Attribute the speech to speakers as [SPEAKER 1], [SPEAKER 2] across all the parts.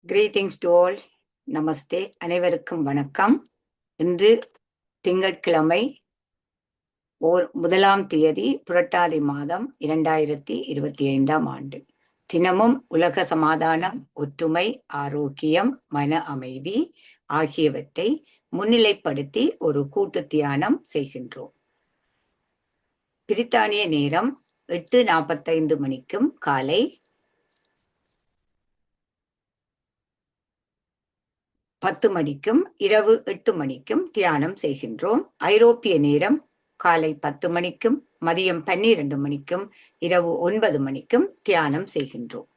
[SPEAKER 1] Greetings to all. நமஸ்தே. அனைவருக்கும் வணக்கம். இன்று திங்கட்கிழமை 1 புரட்டாதி மாதம் 2025 ஆண்டு. தினமும் உலக சமாதானம், ஒற்றுமை, ஆரோக்கியம், மன அமைதி ஆகியவற்றை முன்னிலைப்படுத்தி ஒரு கூட்டு தியானம் செய்கின்றோம். பிரித்தானிய நேரம் 8:45 மணிக்கும் காலை 10 மணிக்கும் இரவு 8 மணிக்கும் தியானம் செய்கின்றோம். ஐரோப்பிய நேரம் காலை 10 மணிக்கும் மதியம் 12 மணிக்கும் இரவு 9 மணிக்கும் தியானம் செய்கின்றோம்.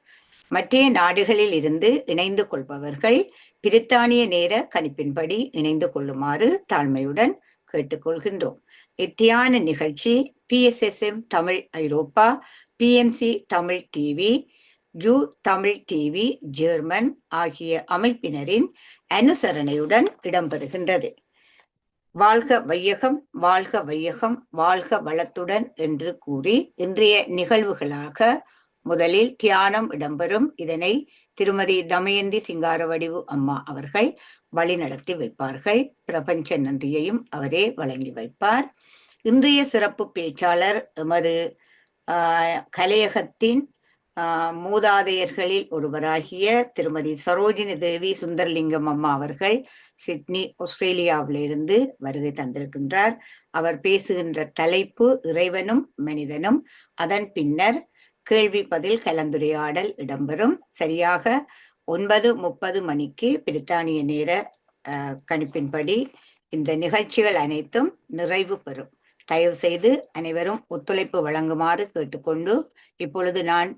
[SPEAKER 1] மற்ற நாடுகளில் இருந்து இணைந்து கொள்பவர்கள் பிரித்தானிய நேர கணிப்பின்படி இணைந்து கொள்ளுமாறு தாழ்மையுடன் கேட்டுக்கொள்கின்றோம். இத்தியான நிகழ்ச்சி PSSM தமிழ் ஐரோப்பா, PMC தமிழ் டிவி, ஜூ தமிழ் டிவி ஜெர்மன் ஆகிய அமைப்பினரின் அனுசரணையுடன் இடம்பெறுகின்றது. வாழ்க வையகம், வாழ்க வையகம், வாழ்க வளத்துடன் என்று கூறி இன்றைய நிகழ்வுகளாக முதலில் தியானம் இடம்பெறும். இதனை திருமதி தமயந்தி சிங்காரவடிவு அம்மா அவர்கள் வழிநடத்தி வைப்பார்கள். பிரபஞ்ச நன்றியையும் அவரே வழங்கி வைப்பார். இன்றைய சிறப்பு பேச்சாளர் எமது கலையகத்தின் மூதாதையர்களில் ஒருவராகிய திருமதி சரோஜினி தேவி சுந்தரலிங்கம் அம்மா அவர்கள் சிட்னி, ஆஸ்திரேலியாவிலிருந்து வருகை தந்திருக்கின்றார். அவர் பேசுகின்ற தலைப்பு இறைவனும் மனிதனும். அதன் பின்னர் கேள்வி பதில் கலந்துரையாடல் இடம்பெறும். சரியாக 9:30 மணிக்கு பிரித்தானிய நேர கணிப்பின்படி இந்த நிகழ்ச்சிகள் அனைத்தும் நிறைவு பெறும். தயவு செய்து அனைவரும் ஒத்துழைப்பு வழங்குமாறு கேட்டுக்கொண்டு இப்பொழுது நான்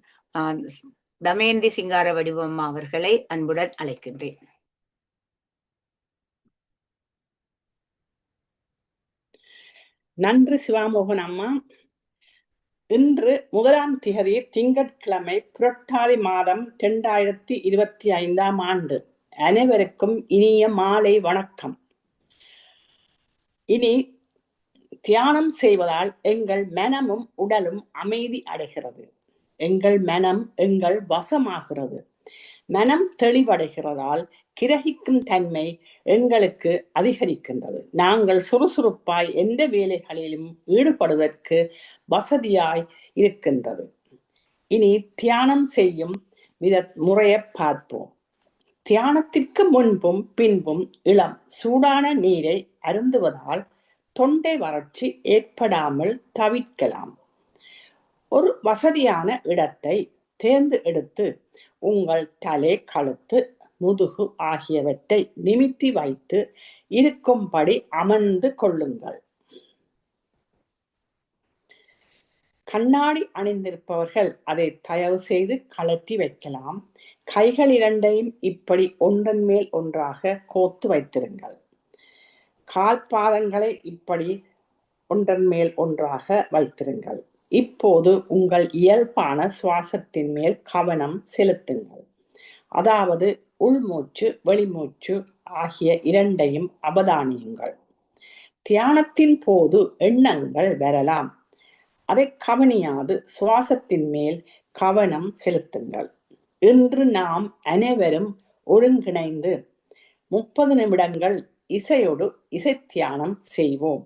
[SPEAKER 1] தமயந்தி சிங்கார வடிவம்மா அவர்களை அன்புடன் அழைக்கின்றேன்.
[SPEAKER 2] நன்றி சிவாமோகன் அம்மா. இன்று 1ஆம் திகதி திங்கட்கிழமை புரட்டாதி மாதம் 2025 ஆண்டு. அனைவருக்கும் இனிய மாலை வணக்கம். இனி தியானம் செய்வதால் எங்கள் மனமும் உடலும் அமைதி அடைகிறது. எங்கள் மனம் எங்கள் வசமாகிறது. மனம் தெளிவடைகிறதால் கிரகிக்கும் தன்மை எங்களுக்கு அதிகரிக்கின்றது. நாங்கள் சுறுசுறுப்பாய் எந்த வேலைகளிலும் ஈடுபடுவதற்கு வசதியாய் இருக்கின்றது. இனி தியானம் செய்யும் முறையை பார்ப்போம். தியானத்திற்கு முன்பும் பின்பும் இளம் சூடான நீரை அருந்துவதால் தொண்டை வறட்சி ஏற்படாமல் தவிர்க்கலாம். ஒரு வசதியான இடத்தை தேர்ந்து எடுத்து உங்கள் தலை, கழுத்து, முதுகு ஆகியவற்றை நிமித்தி வைத்து இருக்கும்படி அமர்ந்து கொள்ளுங்கள். கண்ணாடி அணிந்திருப்பவர்கள் அதை தயவு செய்து கழற்றி வைக்கலாம். கைகள் இரண்டையும் இப்படி ஒன்றன் மேல் ஒன்றாக கோர்த்து வைத்திருங்கள். கால் பாதங்களை இப்படி ஒன்றன் மேல் ஒன்றாக வைத்திருங்கள். இப்போது உங்கள் இயல்பான சுவாசத்தின் மேல் கவனம் செலுத்துங்கள். அதாவது உள்மூச்சு, வெளிமூச்சு ஆகிய இரண்டையும் அவதானியுங்கள். தியானத்தின் போது எண்ணங்கள் வரலாம். அதை கவனியாது சுவாசத்தின் மேல் கவனம் செலுத்துங்கள். இன்று நாம் அனைவரும் ஒருங்கிணைந்து 30 நிமிடங்கள் இசையோடு இசை தியானம் செய்வோம்.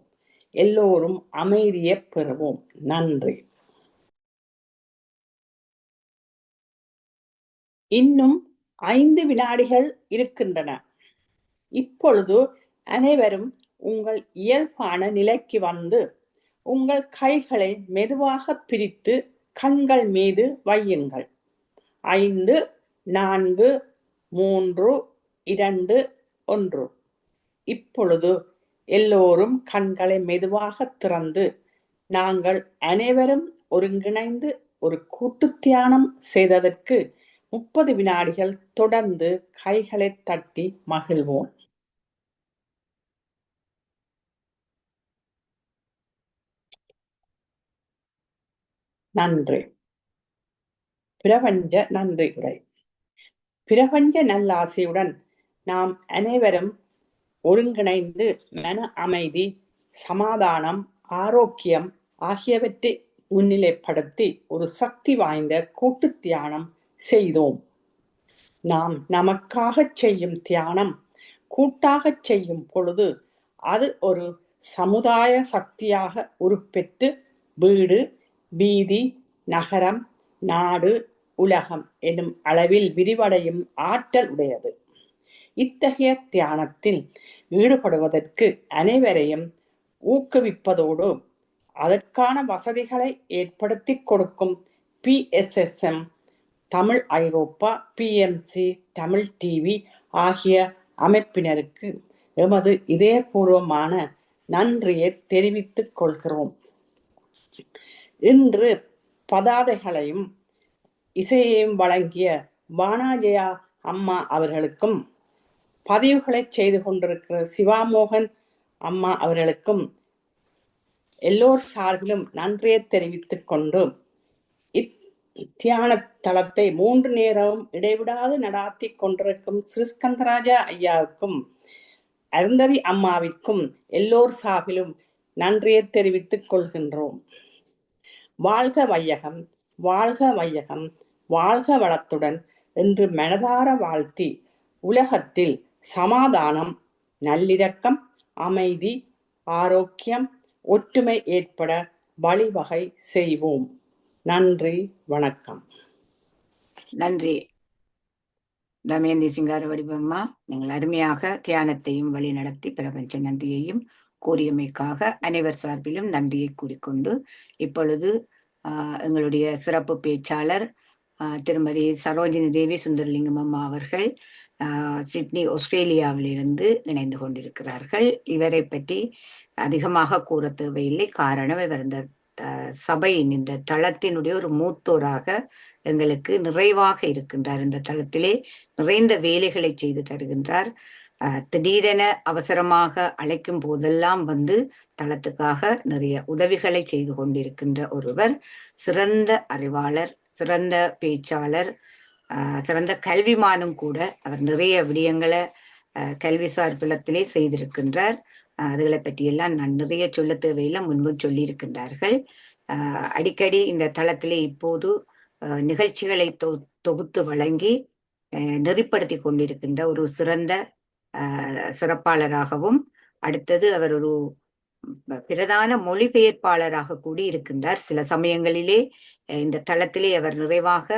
[SPEAKER 2] எல்லோரும் அமைதியை பெறுவோம். நன்றி. இன்னும் 5 வினாடிகள் இருக்கின்றன. இப்பொழுது அனைவரும் உங்கள் இயல்பான நிலைக்கு வந்து உங்கள் கைகளை மெதுவாக பிரித்து கண்கள் மீது வையுங்கள். 5, 4, 3, 2, 1. இப்பொழுது எல்லோரும் கண்களை மெதுவாக திறந்து நாங்கள் அனைவரும் ஒருங்கிணைந்து ஒரு கூட்டு தியானம் செய்ததற்கு 30 வினாடிகள் தொடர்ந்து கைகளை தட்டி மகிழ்வோம். நன்றி. பிரபஞ்ச நன்றி உரை. பிரபஞ்ச நல்லாசையுடன் நாம் அனைவரும் ஒருங்கிணைந்து மன அமைதி, சமாதானம், ஆரோக்கியம் ஆகியவற்றை முன்னிலைப்படுத்தி ஒரு சக்தி வாய்ந்த கூட்டு தியானம் செய்தோம். நாம் நமக்காகச் செய்யும் தியானம் கூட்டாகச் செய்யும் பொழுது அது ஒரு சமுதாய சக்தியாக உருப்பெற்று வீடு, வீதி, நகரம், நாடு, உலகம் எனும் அளவில் விரிவடையும் ஆற்றல் உடையது. இத்தகைய தியானத்தில் ஈடுபடுவதற்கு அனைவரையும் ஊக்குவிப்பதோடு அதற்கான வசதிகளை ஏற்படுத்தி கொடுக்கும் PSSM, தமிழ் ஐரோப்பா, PMC, தமிழ் டிவி ஆகிய அமைப்பினருக்கு எமது இதயபூர்வமான நன்றியை தெரிவித்துக் கொள்கிறோம். இன்று பதாதைகளையும் இசையையும் வழங்கிய வானாஜயா அம்மா அவர்களுக்கும் பதிவுகளை செய்து கொண்டிருக்கிற சிவாமோகன் அம்மா அவர்களுக்கும் எல்லோர் சார்பிலும் நன்றியை தெரிவித்துக் கொண்டு தியான தளத்தை 3 நேரமும் இடைவிடாது நடாத்தி கொண்டிருக்கும் ஸ்ரீஸ்கந்தராஜா ஐயாவுக்கும் அருந்ததி அம்மாவிற்கும் எல்லோர் சார்பிலும் நன்றியை தெரிவித்துக் கொள்கின்றோம். வாழ்க வையகம், வாழ்க வையகம், வாழ்க வளத்துடன் என்று மனதார வாழ்த்தி உலகத்தில் சமாதானம், நல்லிரக்கம், அமைதி, ஆரோக்கியம், ஒற்றுமை ஏற்பட வழிவகை செய்வோம். நன்றி, வணக்கம்.
[SPEAKER 1] நன்றி தமயந்தி சிங்கார வடிவம்மா. நீங்கள் அருமையாக தியானத்தையும் வழி நடத்தி பிரபஞ்ச நன்றியையும் கூறியமைக்காக அனைவர் சார்பிலும் நன்றியை கூறிக்கொண்டு இப்பொழுது எங்களுடைய சிறப்பு பேச்சாளர் திருமதி சரோஜினி தேவி சுந்தரலிங்கம் அம்மா அவர்கள் சிட்னி ஆஸ்திரேலியாவிலிருந்து இணைந்து கொண்டிருக்கிறார்கள். இவரை பற்றி அதிகமாக கூற தேவையில்லை. காரணம், இவர் இந்த சபையின் இந்த தளத்தினுடைய ஒரு மூத்தோராக எங்களுக்கு நிறைவாக இருக்கின்றார். இந்த தளத்திலே நிறைந்த வேலைகளை செய்து தருகின்றார். திடீரென அவசரமாக அழைக்கும் போதெல்லாம் வந்து தளத்துக்காக நிறைய உதவிகளை செய்து கொண்டிருக்கின்ற ஒருவர். சிறந்த அறிவாளர், சிறந்த பேச்சாளர், சிறந்த கல்விமானும் கூட. அவர் நிறைய விடயங்களை கல்விசார் புலத்திலே செய்திருக்கின்றார். அதுகளை பற்றியெல்லாம் நான் நிறைய சொல்ல தேவையில்லை, முன்பு சொல்லியிருக்கின்றார்கள். அடிக்கடி இந்த தளத்திலே இப்போது நிகழ்ச்சிகளை தொகுத்து வழங்கி நெறிப்படுத்தி கொண்டிருக்கின்ற ஒரு சிறந்த சிறப்பாளராகவும், அடுத்தது அவர் ஒரு பிரதான மொழிபெயர்ப்பாளராக கூடி இருக்கின்றார். சில சமயங்களிலே இந்த தளத்திலே அவர் நிறைவாக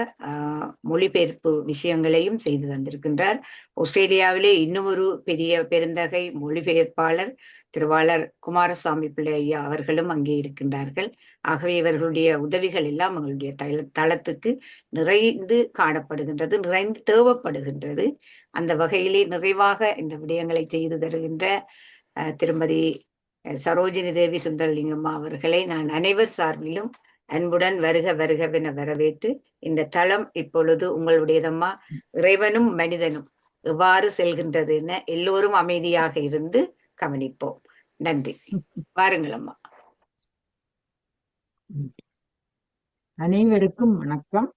[SPEAKER 1] மொழிபெயர்ப்பு விஷயங்களையும் செய்து தந்திருக்கின்றார். ஆஸ்திரேலியாவிலே இன்னும் ஒரு பெரிய பெருந்தகை மொழிபெயர்ப்பாளர் திருவாளர் குமாரசாமி பிள்ளை ஐயா அவர்களும் அங்கே இருக்கின்றார்கள். ஆகவே இவர்களுடைய உதவிகள் எல்லாம் எங்களுடைய தளத்துக்கு நிறைந்து காணப்படுகின்றது, நிறைந்து தேவைப்படுகின்றது. அந்த வகையிலே நிறைவாக இந்த விடயங்களை செய்து தருகின்ற திருமதி சரோஜினி தேவி சுந்தரலிங்கம்மா அவர்களை நான் அனைவர் சார்பிலும் அன்புடன் வருக வருகவென வரவேற்று, இந்த தளம் இப்பொழுது உங்களுடையதம்மா, இறைவனும் மனிதனும் எவ்வாறு செல்கின்றது என எல்லோரும் அமைதியாக இருந்து கவனிப்போம். நன்றி. வாருங்கள் அம்மா.
[SPEAKER 3] அனைவருக்கும் வணக்கம்.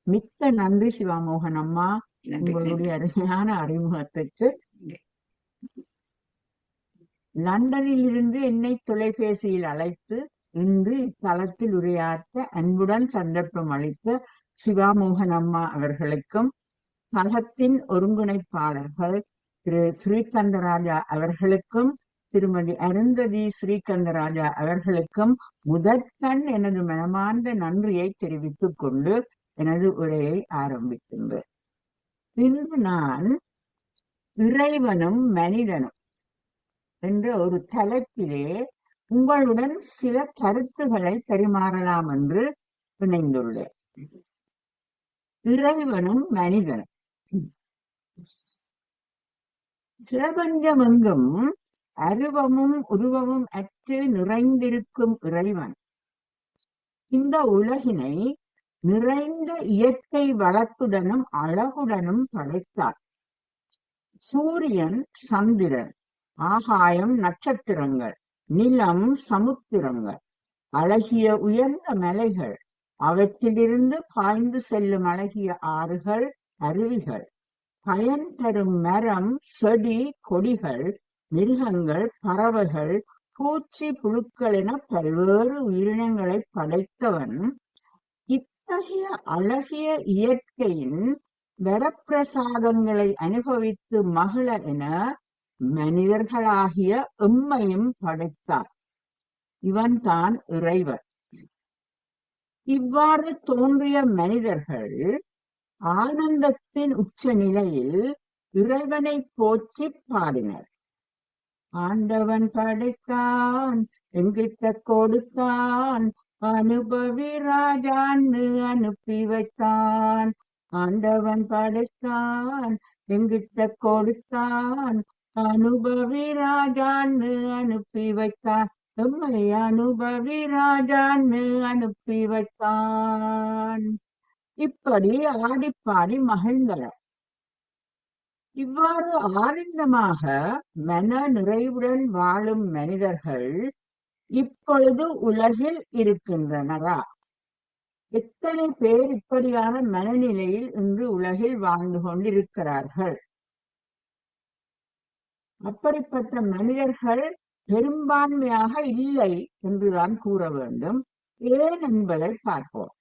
[SPEAKER 3] மிக்க நன்றி சிவாமோகன் அம்மா, உங்களுடைய அருமையான அறிமுகத்துக்கு. லண்டனில் இருந்து என்னை தொலைபேசியில் அழைத்து இன்று இத்தளத்தில் உரையாற்ற அன்புடன் சந்தர்ப்பம் அளித்த சிவாமோகன் அம்மா அவர்களுக்கும், தளத்தின் ஒருங்கிணைப்பாளர்கள் திரு ஸ்ரீகந்தராஜா அவர்களுக்கும், திருமதி அருந்ததி ஸ்ரீகந்தராஜா அவர்களுக்கும் முதற்கண் எனது மனமார்ந்த நன்றியை தெரிவித்துக் கொண்டு எனது உரையை ஆரம்பிக்கின்றேன். இன்று நான் இறைவனும் மனிதனும் என்ற ஒரு தலைப்பிலே உங்களுடன் சில கருத்துக்களை பரிமாறலாம் என்று இணைந்துள்ளேன். இறைவனும் மனிதனும். பிரபஞ்சமெங்கும் அருவமும் உருவமும் அற்று நிறைந்திருக்கும் இறைவன் இந்த உலகினை நிறைந்த இயற்கை வளத்துடனும் அழகுடனும் படைத்தார். சூரியன், சந்திரன், ஆகாயம், நட்சத்திரங்கள், நிலம், சமுத்திரங்கள், அழகிய உயர்ந்த மலைகள், அவற்றிலிருந்து பாய்ந்து செல்லும் அழகிய ஆறுகள், அருவிகள், பயன் தரும் மரம், செடி, கொடிகள், மிருகங்கள், பறவைகள், பூச்சி, புழுக்கள் என பல்வேறு உயிரினங்களை படைத்தவன் இத்தகைய அழகிய இயற்கையின் வரப்பிரசாதங்களை அனுபவித்து மகிழ என மனிதர்களாகிய எம்மையும் படைத்தார். இவன்தான் இறைவன். இவ்வாறு தோன்றிய மனிதர்கள் ஆனந்தத்தின் உச்ச நிலையில் இறைவனை போற்றி பாடினர். ஆண்டவன் படைத்தான், எங்கிட்ட கொடுத்தான், அனுபவி ராஜான்னு அனுப்பி வைத்தான். ஆண்டவன் படைத்தான், எங்கிட்ட கொடுத்தான், அனுபவி ராஜான்னு அனுப்பி வைத்தான். எம்மை அனுபவி ராஜான்னு அனுப்பி வைத்தான். இப்படி ஆடிப்பாடி மகிழ்ந்தனர். இவ்வாறு ஆனந்தமாக மன நிறைவுடன் வாழும் மனிதர்கள் இப்பொழுது உலகில் இருக்கின்றனரா? எத்தனை பேர் இப்படியான மனநிலையில் இன்று உலகில் வாழ்ந்து கொண்டிருக்கிறார்கள்? அப்படிப்பட்ட மனிதர்கள் பெரும்பான்மையாக இல்லை என்றுதான் கூற வேண்டும். ஏன் என்பதை பார்ப்போம்.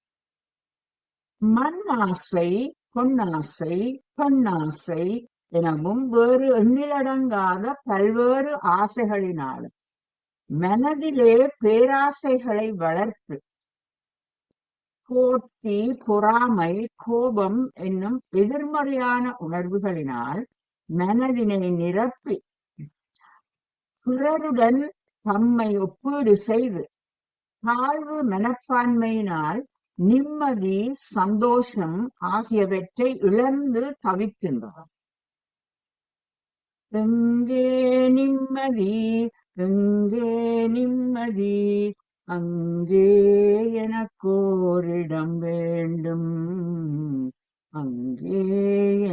[SPEAKER 3] மண் ஆசை, பொன்னாசை, பெண்ணாசை எனவும் வேறு எண்ணிலடங்காத பல்வேறு ஆசைகளினாலும் மனதிலே பேராசைகளை வளர்த்து போட்டி, பொறாமை, கோபம் என்னும் எதிர்மறையான உணர்வுகளினால் மனதினை நிரப்பி பிறருடன் தம்மை ஒப்பீடு செய்து தாழ்வு மனப்பான்மையினால் நிம்மதி, சந்தோஷம் ஆகியவற்றை இழந்து தவிக்கின்றனர். எங்கே நிம்மதி, எங்கே நிம்மதி, அங்கே எனக்கோரிடம் வேண்டும், அங்கே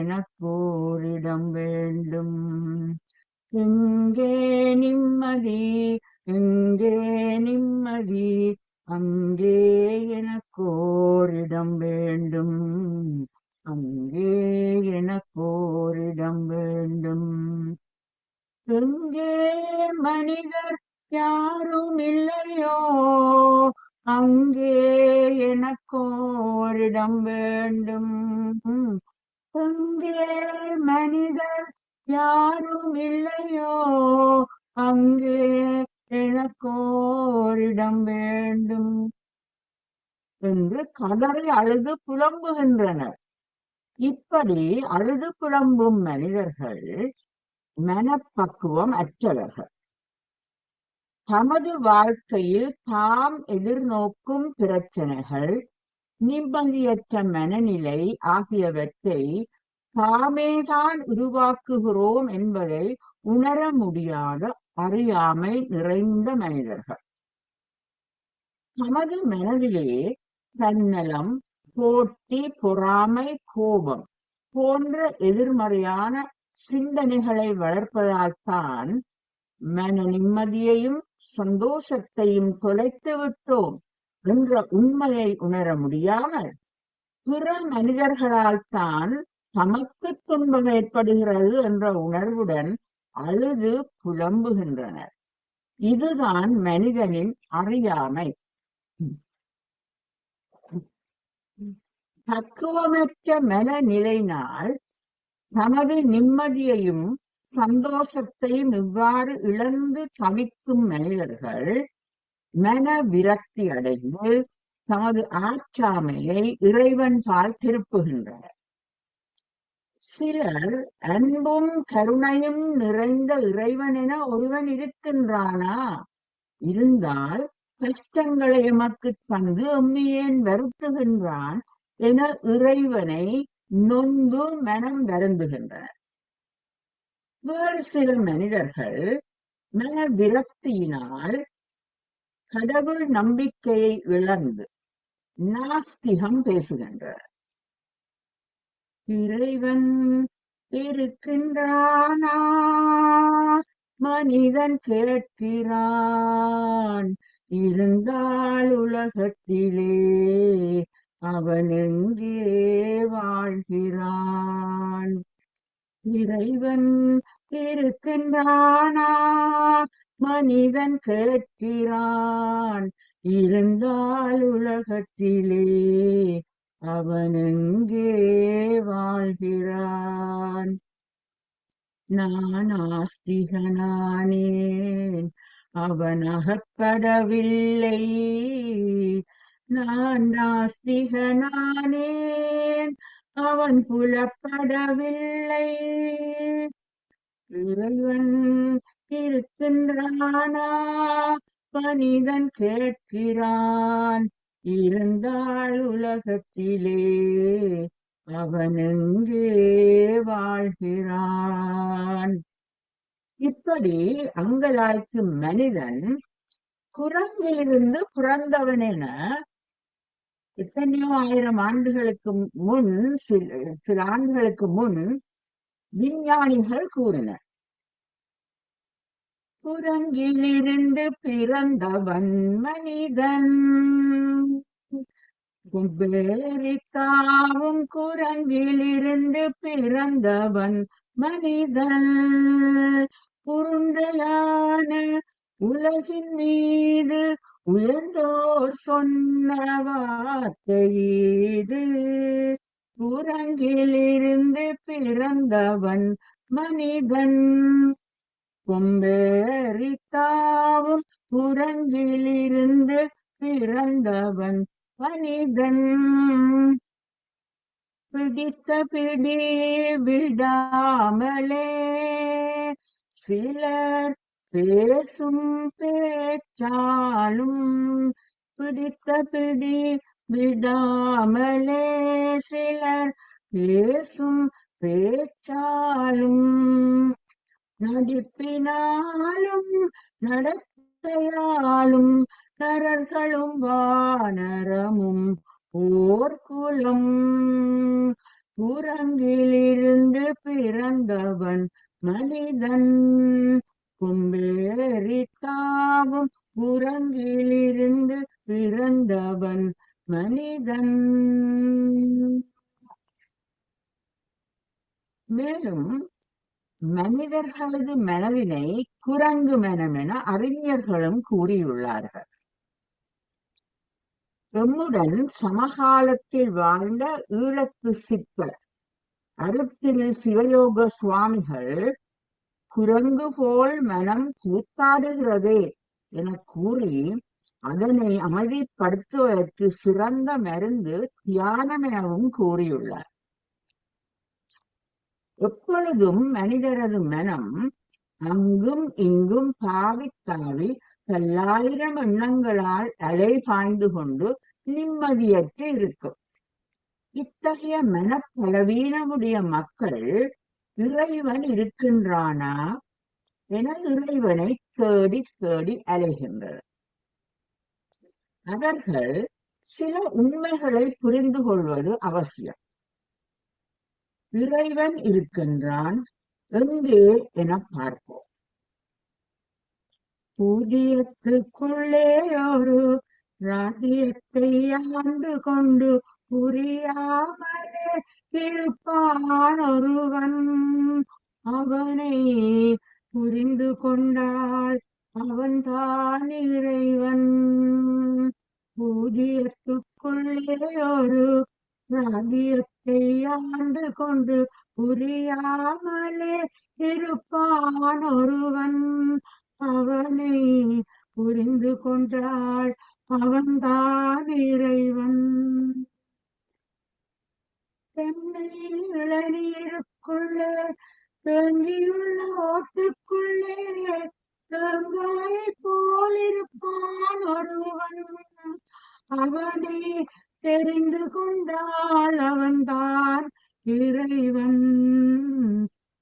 [SPEAKER 3] எனக்கோரிடம் வேண்டும். எங்கே நிம்மதி, எங்கே நிம்மதி, அங்கே எனக்கோரிடம் வேண்டும், அங்கே எனக்கோரிடம் வேண்டும். எங்கே மனிதர் யாரும் இல்லையோ, அங்கே எனக்கோரிடம் வேண்டும். எங்கே மனிதர் யாரும் இல்லையோ, அங்கே எனக்கோரிடம் வேண்டும் என்று கதறி அழுது புலம்புகின்றனர். இப்படி அழுது புலம்பும் மனிதர்கள் மனப்பக்குவம் அற்றவர்கள். தமது வாழ்க்கையில் தாம் எதிர்நோக்கும் பிரச்சனைகள், நிம்மதியற்ற மனநிலை ஆகியவற்றை தாமேதான் உருவாக்குகிறோம் என்பதை உணர முடியாத அறியாமை நிறைந்த மனிதர்கள். தமது மனதிலே தன்னலம், போட்டி, பொறாமை, கோபம் போன்ற எதிர்மறையான சிந்தனைகளை வளர்ப்பதால் தான் மன நிம்மதியையும் சந்தோஷத்தையும் தொலைத்து விட்டோம் என்ற உண்மையை உணர முடியாமல் பிற மனிதர்களால் தான் தமக்கு துன்பம் ஏற்படுகிறது என்ற உணர்வுடன் அழுது புலம்புகின்றனர். இதுதான் மனிதனின் அறியாமை. பக்குவமற்ற மனநிலையினால் தமது நிம்மதியையும் சந்தோஷத்தையும் இவ்வாறு இழந்து தவிக்கும் மனிதர்கள் மன விரக்தி அடைந்து தமது ஆற்றாமையை இறைவன் பால் திருப்புகின்றனர். சிலர் அன்பும் கருணையும் நிறைந்த இறைவன் என ஒருவன் இருக்கின்றானா, இருந்தால் கஷ்டங்களை எமக்கு தந்து எம்மியேன் வருத்துகின்றான் என இறைவனை நொந்து மனம் வருந்துகின்றனர். வேறு சில மனிதர்கள் மன விரக்தியினால் கடவுள் நம்பிக்கையை இழந்து நாஸ்திகம் பேசுகின்றனர். இறைவன் இருக்கின்றானா மனிதன் கேட்கிறான், இருந்தால் உலகத்திலே அவன் எங்கே வாழ்கிறான். இறைவன் இருக்கின்றானா மனிதன் கேட்கிறான், இருந்தால் உலகத்திலே அவன் எங்கே வாழ்கிறான்? நான் ஆஸ்திகனானேன், அவன் அகப்படவில்லை. நான் நாஸ்திகனானேன், அவன் புலப்படவில்லை. இறைவன் இருக்கின்றானா? மனிதன் கேட்கிறான். இருந்தால் உலகத்திலே அவன் எங்கே வாழ்கிறான்? இப்படி அங்கலாய்க்கும் மனிதன் குரங்கிலிருந்து பிறந்தவன் என எத்தனையோ ஆயிரம் ஆண்டுகளுக்கு முன் சில ஆண்டுகளுக்கு முன் விஞ்ஞானிகள் கூறினர். குரங்கிலிருந்து பிறந்தவன் மனிதன், குபேரித்தாவும் குரங்கிலிருந்து பிறந்தவன் மனிதன். உருண்டையான உலகின் மீது உயர்ந்தோர் சொன்ன வார்த்தை இது. குரங்கிலிருந்து பிறந்தவன் மனிதன், கொம்பேறித்தாவும் குரங்கிலிருந்து பிறந்தவன் மனிதன். பிடித்த பிடி விடாமலே சிலர் பேசும் பேச்சாலும், பிடித்த பிடி விடாமலே சிலர் பேசும் பேச்சாலும், நடிப்பினாலும் நடத்தையாலும் நரர்களும் வானரமும் போர்க்குலம். குரங்கிலிருந்து பிறந்தவன் மனிதன், கும்பேறித்தாவும் குரங்கிலிருந்து பிறந்தவன் மனிதன். மேலும் மனிதர்களது மனதினை குரங்கு மனம் என அறிஞர்களும் கூறியுள்ளார்கள். எம்முடன் சமகாலத்தில் வாழ்ந்த ஈழத்து சிற்பர் அருட்திரு சிவயோக சுவாமிகள் குரங்கு போல் மனம் கூத்தாடுகிறதே என கூறி அதனை அமைதிப்படுத்துவதற்கு சிறந்த மருந்து தியானம் எனவும் கூறியுள்ளார். எப்பொழுதும் மனிதரது மனம் அங்கும் இங்கும் தாவி தாவி பல்லாயிரம் எண்ணங்களால் அலை பாய்ந்து கொண்டு நிம்மதியற்று இருக்கும். இத்தகைய மனப்பலவீனமுடைய மக்கள் இறைவன் இருக்கின்றானா என இறைவனை தேடி தேடி அலைகின்றனர். அவர்கள் சில உண்மைகளை புரிந்து கொள்வது அவசியம். இறைவன் இருக்கின்றான் எங்கே என பார்ப்போம். பூஜ்யத்துக்குள்ளே ஒரு ராஜ்யத்தை ஆண்டு கொண்டு புரியாமலே இருப்பான் ஒருவன். அவனை புரிந்து கொண்டால் அவன்தான் இறைவன். பூஜ்யத்துக்குள்ளே ஒரு ராஜ்யத்தை ஆண்டு கொண்டு புரியாமலே இருப்பான் ஒருவன். அவனை புரிந்து கொண்டால் அவன்தான் இறைவன். தென்னை இளநீருக்குள்ளே தேங்கியுள்ள ஓட்டுக்குள்ளே தேங்காய் போலிருப்பான் ஒருவன். அவனை தெரிந்து கொண்டால் அவன்தான் இறைவன்.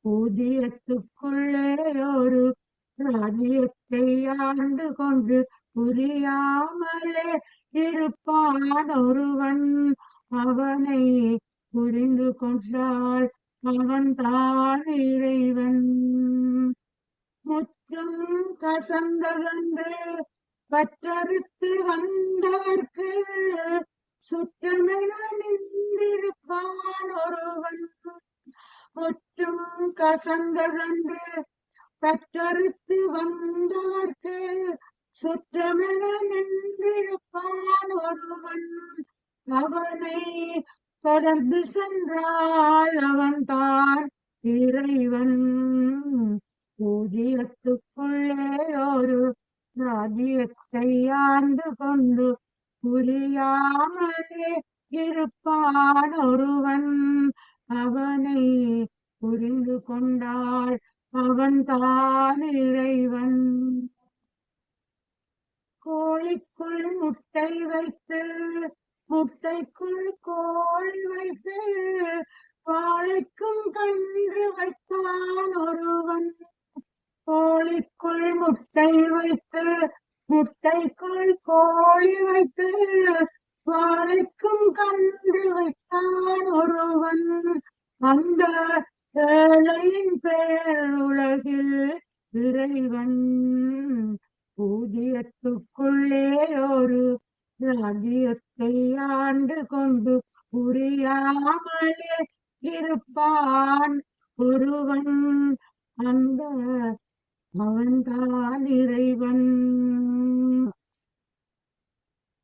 [SPEAKER 3] பூஜ்யத்துக்குள்ளே ஒரு ராஜ்யத்தை ஆண்டு கொண்டு புரியாமலே இருப்பான் ஒருவன். அவனை புரிந்து கொண்டால் அவன்தான் இறைவன். முற்றும் கசந்ததென்று பற்றறுத்து வந்தவர்க்கு சுற்றமென நின்றிருப்பான் ஒருவன். முற்றும் கசந்ததென்று பற்றறுத்து வந்தவர்க்கு சுற்றமென நின்றிருப்பான் ஒருவன். அவனை தொடர்ந்து சென்றால் அவன்தான் இறைவன். பூஜ்ஜியத்துக்குள்ளே ஒரு ராஜ்யத்தை ஆண்டு கொண்டு புரியாமலே இருப்பான் ஒருவன். அவனை புரிந்து கொண்டால் அவன்தான் இறைவன். கோழிக்குள் முட்டை வைத்து முட்டைக்குள் கோழி வைத்து வாழைக்கும் கன்று வைத்தான் ஒருவன். கோழிக்குள் முட்டை வைத்து முட்டைக்குள் கோழி வைத்து வாழைக்கும் கன்று வைத்தான் ஒருவன். அந்த ஏழையின் பேருலகில் இறைவன். பூஜ்ஜியத்துக்குள்ளே ஒரு ராஜ்யத்தை ஆண்டு கொண்டு புரியாமலே இருப்பான் ஒருவன். அந்த அவன்தான் இறைவன்.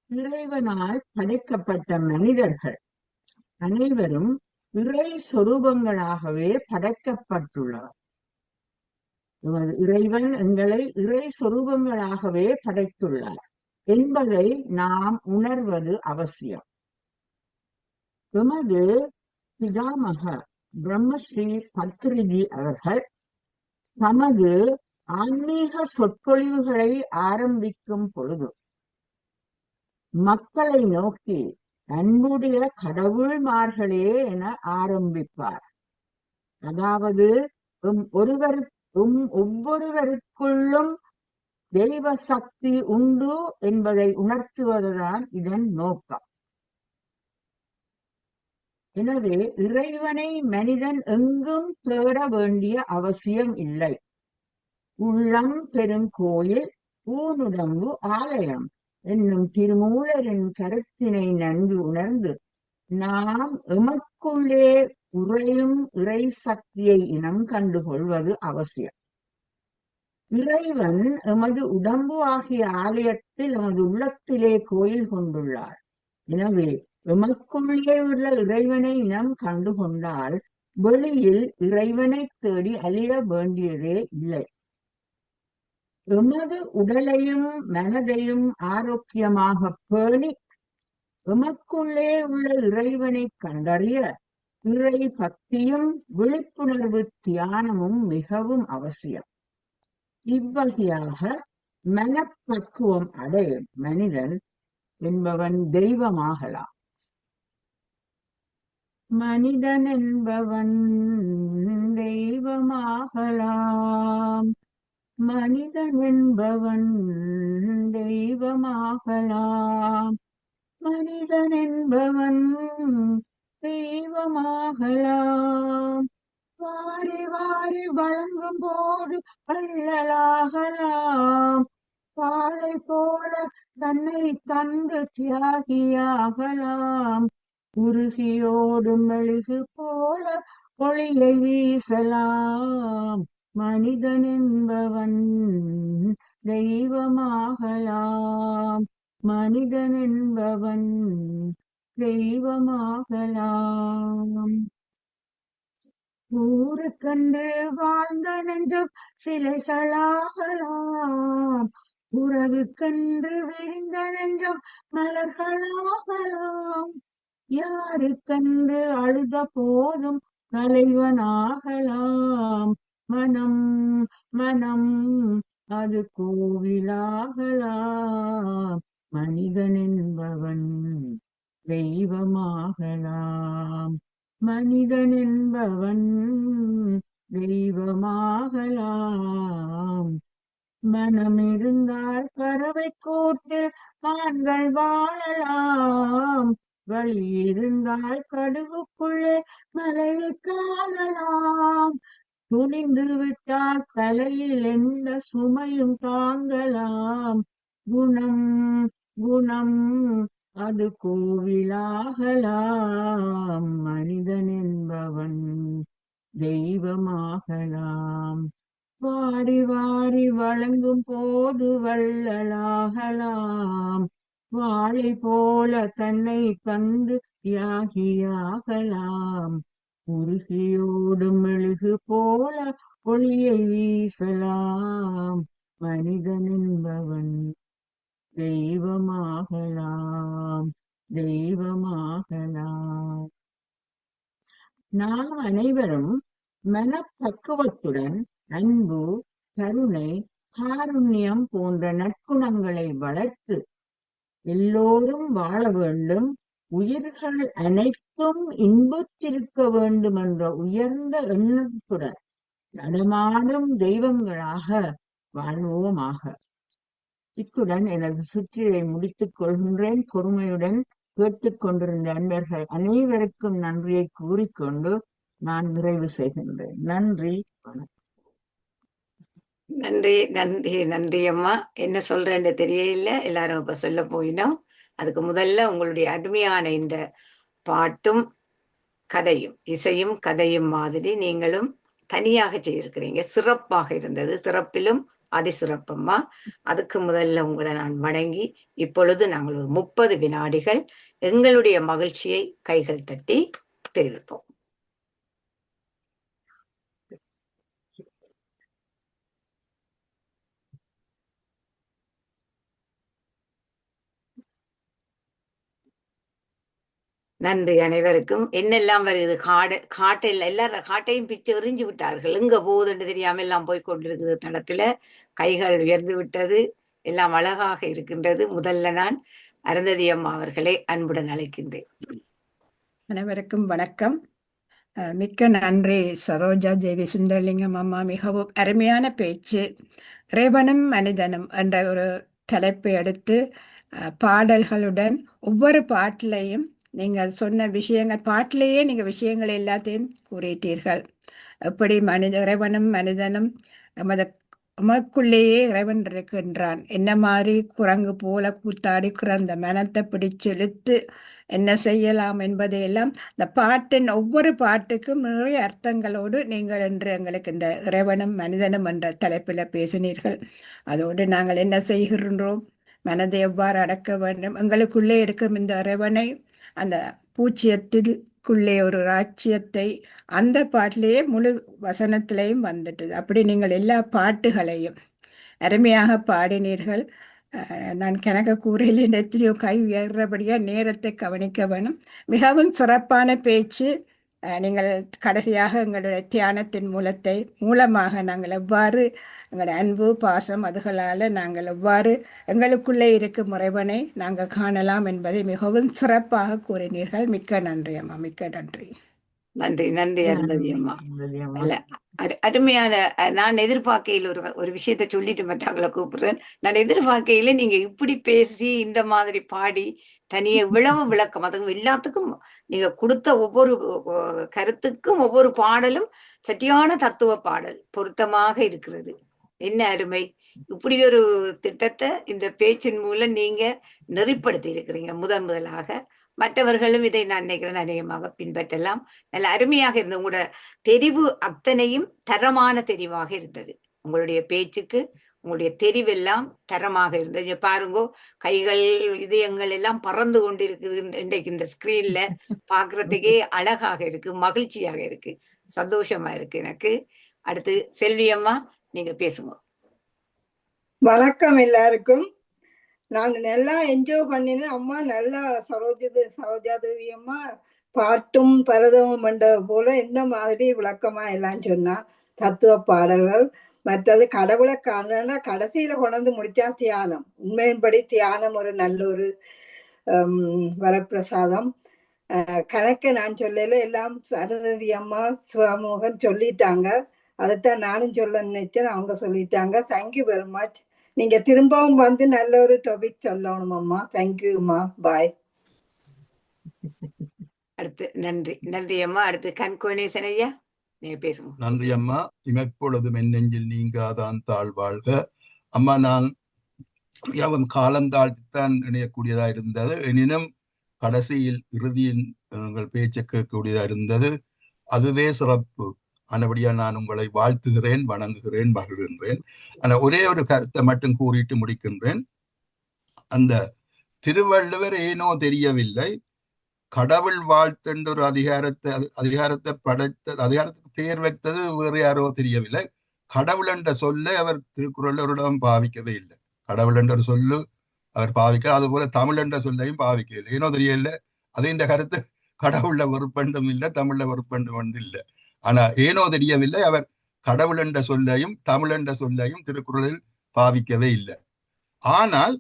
[SPEAKER 3] இறைவனால் படைக்கப்பட்ட மனிதர்கள் அனைவரும் இறை சொரூபங்களாகவே படைக்கப்பட்டுள்ளனர். இறைவன் எங்களை இறை சொரூபங்களாகவே படைத்துள்ளார் என்பதை நாம் உணர்வது அவசியம். எமது பிதாமக பிரம்மஸ்ரீ பத்ரிஜி அவர்கள் தமது ஆன்மீக சொற்பொழிவுகளை ஆரம்பிக்கும் பொழுது மக்களை நோக்கி அன்புடைய கடவுள்மார்களே என ஆரம்பிப்பார். அதாவது ஒவ்வொருவருக்குள்ளும் தெய்வ சக்தி உண்டு என்பதை உணர்த்துவதுதான் இதன் நோக்கம். எனவே இறைவனை மனிதன் எங்கும் தேட வேண்டிய அவசியம் இல்லை. உள்ளம் பெருங்கோயில் ஊனுடம்பு ஆலயம் என்னும் திருமூலரின் கருத்தினை நன்கு உணர்ந்து நாம் எமக்குள்ளே உறையும் இறை சக்தியை இனம் கண்டுகொள்வது அவசியம். இறைவன் எமது உடம்பு ஆகிய ஆலயத்தில் எமது உள்ளத்திலே கோயில் கொண்டுள்ளார். எனவே எமக்குள்ளே உள்ள இறைவனை இனம் கண்டுகொண்டால் வெளியில் இறைவனை தேடி அழிய வேண்டியதே இல்லை. எமது உடலையும் மனதையும் ஆரோக்கியமாக பேணி எமக்குள்ளே உள்ள இறைவனை கண்டறிய இறை பக்தியும் விழிப்புணர்வு தியானமும் மிகவும் அவசியம். இவ்வகையாக மனப்பக்குவம் அடையும் மனிதன் என்பவன் தெய்வமாகலாம். மனிதன் என்பவன் தெய்வமாகலாம். மனிதன் என்பவன் தெய்வமாகலாம். மனிதன் என்பவன் தெய்வமாகலாம். வாரி வாரி வழங்கும் போது வள்ளலாகலாம். பாலை போல தன்னை தந்து தியாகியாகலாம். உருகியோடும் மெழுகு போல ஒளியை வீசலாம். மனிதன் என்பவன் தெய்வமாகலாம். மனிதன் என்பவன் தெய்வமாகலாம். ஊருக்கென்று வாழ்ந்த நெஞ்சம் சிலைகளாகலாம். உறவுக்கென்று விரிந்த நெஞ்சம் மலர்களாகலாம். யாருக்கென்று அழுத போதும் தலைவனாகலாம். மனம் மனம் அது கோவிலாகலாம். மனிதன் என்பவன் தெய்வமாகலாம். மனிதன் என்பவன் தெய்வமாகலாம். மனம் இருந்தால் பறவை கூட்டில் மான்கள் வாழலாம். வழி இருந்தால் கடுவுக்குள்ளே மலையை காணலாம். துணிந்து விட்டால் தலையில் எந்த சுமையும் தாங்கலாம். குணம் குணம் அது கோவிலாகலாம். மனிதன் என்பவன் தெய்வமாகலாம். வாரி வாரி வழங்கும் போது வள்ளலாகலாம். வாளி போல தன்னை தந்து தியாகியாகலாம். உருகியோடும் மெழுகு போல ஒளியை வீசலாம். மனிதன் என்பவன் தெய்வமாகலாம், தெய்வமாகலாம். நாம் அனைவரும் மனப்பக்குவத்துடன் அன்பு, கருணை, காருண்யம் போன்ற நற்குணங்களை வளர்த்து எல்லோரும் வாழ வேண்டும், உயிர்கள் அனைத்தும் இன்புற்றிருக்க வேண்டும் என்ற உயர்ந்த எண்ணத்துடன் நடமாடும் தெய்வங்களாக வாழ்வோமாக. இத்துடன் எனது சுற்றியை முடித்துக் கொள்கின்றேன். பொறுமையுடன் கேட்டுக்கொண்டிருந்த அன்பர்கள் அனைவருக்கும் நன்றியை கூறிக்கொண்டு நான் நிறைவு செய்கின்றேன். நன்றி, வணக்கம்.
[SPEAKER 1] நன்றி நன்றி நன்றி அம்மா. என்ன சொல்றேன்னு தெரியல, எல்லாரும் இப்ப சொல்ல போயினோம். அதுக்கு முதல்ல உங்களுடைய அருமையான இந்த பாட்டும் கதையும், இசையும் கதையும் மாதிரி நீங்களும் தனியாக செய்திருக்கிறீங்க. சிறப்பாக இருந்தது, சிறப்பிலும் அதிசிறப்பம்மா. அதுக்கு முதல்ல உங்களை நான் வணங்கி, இப்பொழுது நாங்கள் ஒரு 30 வினாடிகள் எங்களுடைய மகிழ்ச்சியை கைகள் தட்டி தெரிவிப்போம். நன்றி அனைவருக்கும். என்னெல்லாம் வருது, காட்டில் எல்லாரும் காட்டையும் பிச்சு எறிஞ்சு விட்டார்கள். எங்க போகுதுன்னு தெரியாம எல்லாம் போய் கொண்டிருக்குது. தளத்துல கைகள் உயர்ந்து விட்டது, எல்லாம் அழகாக இருக்கின்றது. முதல்ல நான் அருந்ததி அம்மா அவர்களை அன்புடன் அழைக்கின்றேன்.
[SPEAKER 4] அனைவருக்கும் வணக்கம். மிக்க நன்றி சரோஜா தேவி சுந்தரலிங்கம் அம்மா. மிகவும் அருமையான பேச்சு. இறைவனும் மனிதனும் என்ற ஒரு தலைப்பை எடுத்து பாடல்களுடன் ஒவ்வொரு பாட்டிலையும் நீங்கள் சொன்ன விஷயங்கள், பாட்டிலேயே நீங்கள் விஷயங்கள் எல்லாத்தையும் கூறிட்டீர்கள். எப்படி இறைவனும் மனிதனும் உமக்குள்ளேயே இறைவன் இருக்கின்றான், என்ன மாதிரி குரங்கு போல கூத்தாடி அந்த மனத்தை பிடிச்சு இழுத்து என்ன செய்யலாம் என்பதையெல்லாம் இந்த பாட்டின் ஒவ்வொரு பாட்டுக்கும் நிறைய அர்த்தங்களோடு நீங்கள் என்று எங்களுக்கு இந்த இறைவனும் மனிதனும் என்ற தலைப்பில் பேசினீர்கள். அதோடு நாங்கள் என்ன செய்கின்றோம், மனதை எவ்வாறு அடக்க வேண்டும், எங்களுக்குள்ளே இருக்கும் இந்த இறைவனை அந்த பூச்சியத்திற்குள்ளே ஒரு ராஜ்யத்தை அந்த பாட்டிலேயே முழு வசனத்திலையும் வந்துட்டது. அப்படி நீங்கள் எல்லா பாட்டுகளையும் அருமையாக பாடினீர்கள். நான் கணக்க கூறையில் எத்தனையோ கை உயர்றபடியாக நேரத்தை கவனிக்க வேணும். மிகவும் சிறப்பான பேச்சு. நீங்கள் கடைசியாக எங்களுடைய தியானத்தின் மூலமாக நாங்கள் எவ்வாறு எங்களுடைய அன்பு பாசம் அதுகளால் நாங்கள் எவ்வாறு எங்களுக்குள்ளே இருக்கும் இறைவனை நாங்கள் காணலாம் என்பதை மிகவும் சிறப்பாக கூறினீர்கள். மிக்க நன்றி அம்மா, மிக்க நன்றி.
[SPEAKER 1] நன்றி நன்றி அருந்ததி அம்மா. அருமையான. நான் எதிர்பார்க்கையில் ஒரு விஷயத்த சொல்லிட்டு மற்றவங்களை கூப்பிடுறேன். நான் எதிர்பார்க்கையில நீங்க இப்படி பேசி இந்த மாதிரி பாடி தனிய விளக்கம், அது எல்லாத்துக்கும் நீங்க கொடுத்த ஒவ்வொரு கருத்துக்கும் ஒவ்வொரு பாடலும் சத்தியான தத்துவ பாடல் பொருத்தமாக இருக்கிறது. என்ன அருமை! இப்படி ஒரு திட்டத்தை இந்த பேச்சின் மூலம் நீங்க நெறிப்படுத்தி இருக்கிறீங்க. முதலாக மற்றவர்களும் இதை நான் நினைக்கிறேன் அநேகமாக பின்பற்றலாம். நல்ல அருமையாக இருந்தது. உங்களோட தெரிவு அத்தனையும் தரமான தெரிவாக இருந்தது. உங்களுடைய பேச்சுக்கு உங்களுடைய தெரிவெல்லாம் தரமாக இருந்தது. பாருங்கோ, கைகள் இதயங்கள் எல்லாம் பறந்து கொண்டு இருக்குது. இன்றைக்கு இந்த ஸ்கிரீன்ல பாக்குறதுக்கே அழகாக இருக்கு, மகிழ்ச்சியாக இருக்கு, சந்தோஷமா இருக்கு எனக்கு. அடுத்து செல்வி அம்மா, நீங்க பேசுங்க.
[SPEAKER 5] வணக்கம் எல்லாருக்கும். நான் நல்லா என்ஜாய் பண்ணினேன் அம்மா. நல்லா சரோஜா தேவி அம்மா பாட்டும் பரதமும் என்ற போல என்ன மாதிரி விளக்கமா எல்லாம் சொன்னா. தத்துவ பாடல்கள், மற்றது கடவுளை காணனா கடைசியில கொண்டு முடிச்சா தியானம். உண்மையின்படி தியானம் ஒரு நல்ல ஒரு வரப்பிரசாதம். கணக்க நான் சொல்லல, எல்லாம் அருந்ததி அம்மா சிவமோகன் சொல்லிட்டாங்க. அதைத்தான் நானும் சொல்ல நினைச்சேன், அவங்க சொல்லிட்டாங்க. Thank you very much. நீங்க திரும்பவும் வந்து நல்ல ஒரு டாபிக் சொல்லணும் அம்மா. தேங்க்யூம்மா, பாய்.
[SPEAKER 1] அடுத்து நன்றி நன்றி அம்மா. அடுத்து கண்கோணேசன் ஐயா, நீங்க பேசுங்க.
[SPEAKER 6] நன்றி அம்மா. இமைப்பொழுதும் என் நெஞ்சில் நீங்காதான் தாழ்வாழ்க. அம்மா, நான் மிகவும் காலந்தாழ்த்தான் இணையக்கூடியதா இருந்தது. எனினும் கடைசியில் இறுதியின் உங்கள் பேச்சை கேட்கக்கூடியதா இருந்தது. அதுவே சிறப்பு. ஆனபடியா நான் உங்களை வாழ்த்துகிறேன், வணங்குகிறேன், மகிழ்கின்றேன். ஆனால் ஒரே ஒரு கருத்தை மட்டும் கூறிட்டு முடிக்கின்றேன். அந்த திருவள்ளுவர் ஏனோ தெரியவில்லை, கடவுள் வாழ்த்து என்ற ஒரு அதிகாரத்தை அதிகாரத்துக்கு பெயர் வைத்தது வேறு யாரோ தெரியவில்லை. கடவுள் என்ற சொல்லை அவர் திருக்குறளிடம் பாவிக்கவே இல்லை. கடவுள் என்ற சொல்லு அவர் பாவிக்க, அதுபோல தமிழ் என்ற சொல்லையும் பாவிக்கவில்லை. ஏனோ தெரியல. அது இந்த கருத்து கடவுள்ல வெறுப்பண்டும் இல்லை, தமிழ்ல வெறுப்பண்டும் இல்லை. ஆனா ஏனோ தெரியவில்லை, அவர் கடவுள் என்ற சொல்லையும் தமிழ் என்ற சொல்லையும் திருக்குறளில் பாவிக்கவே இல்லை. ஆனால்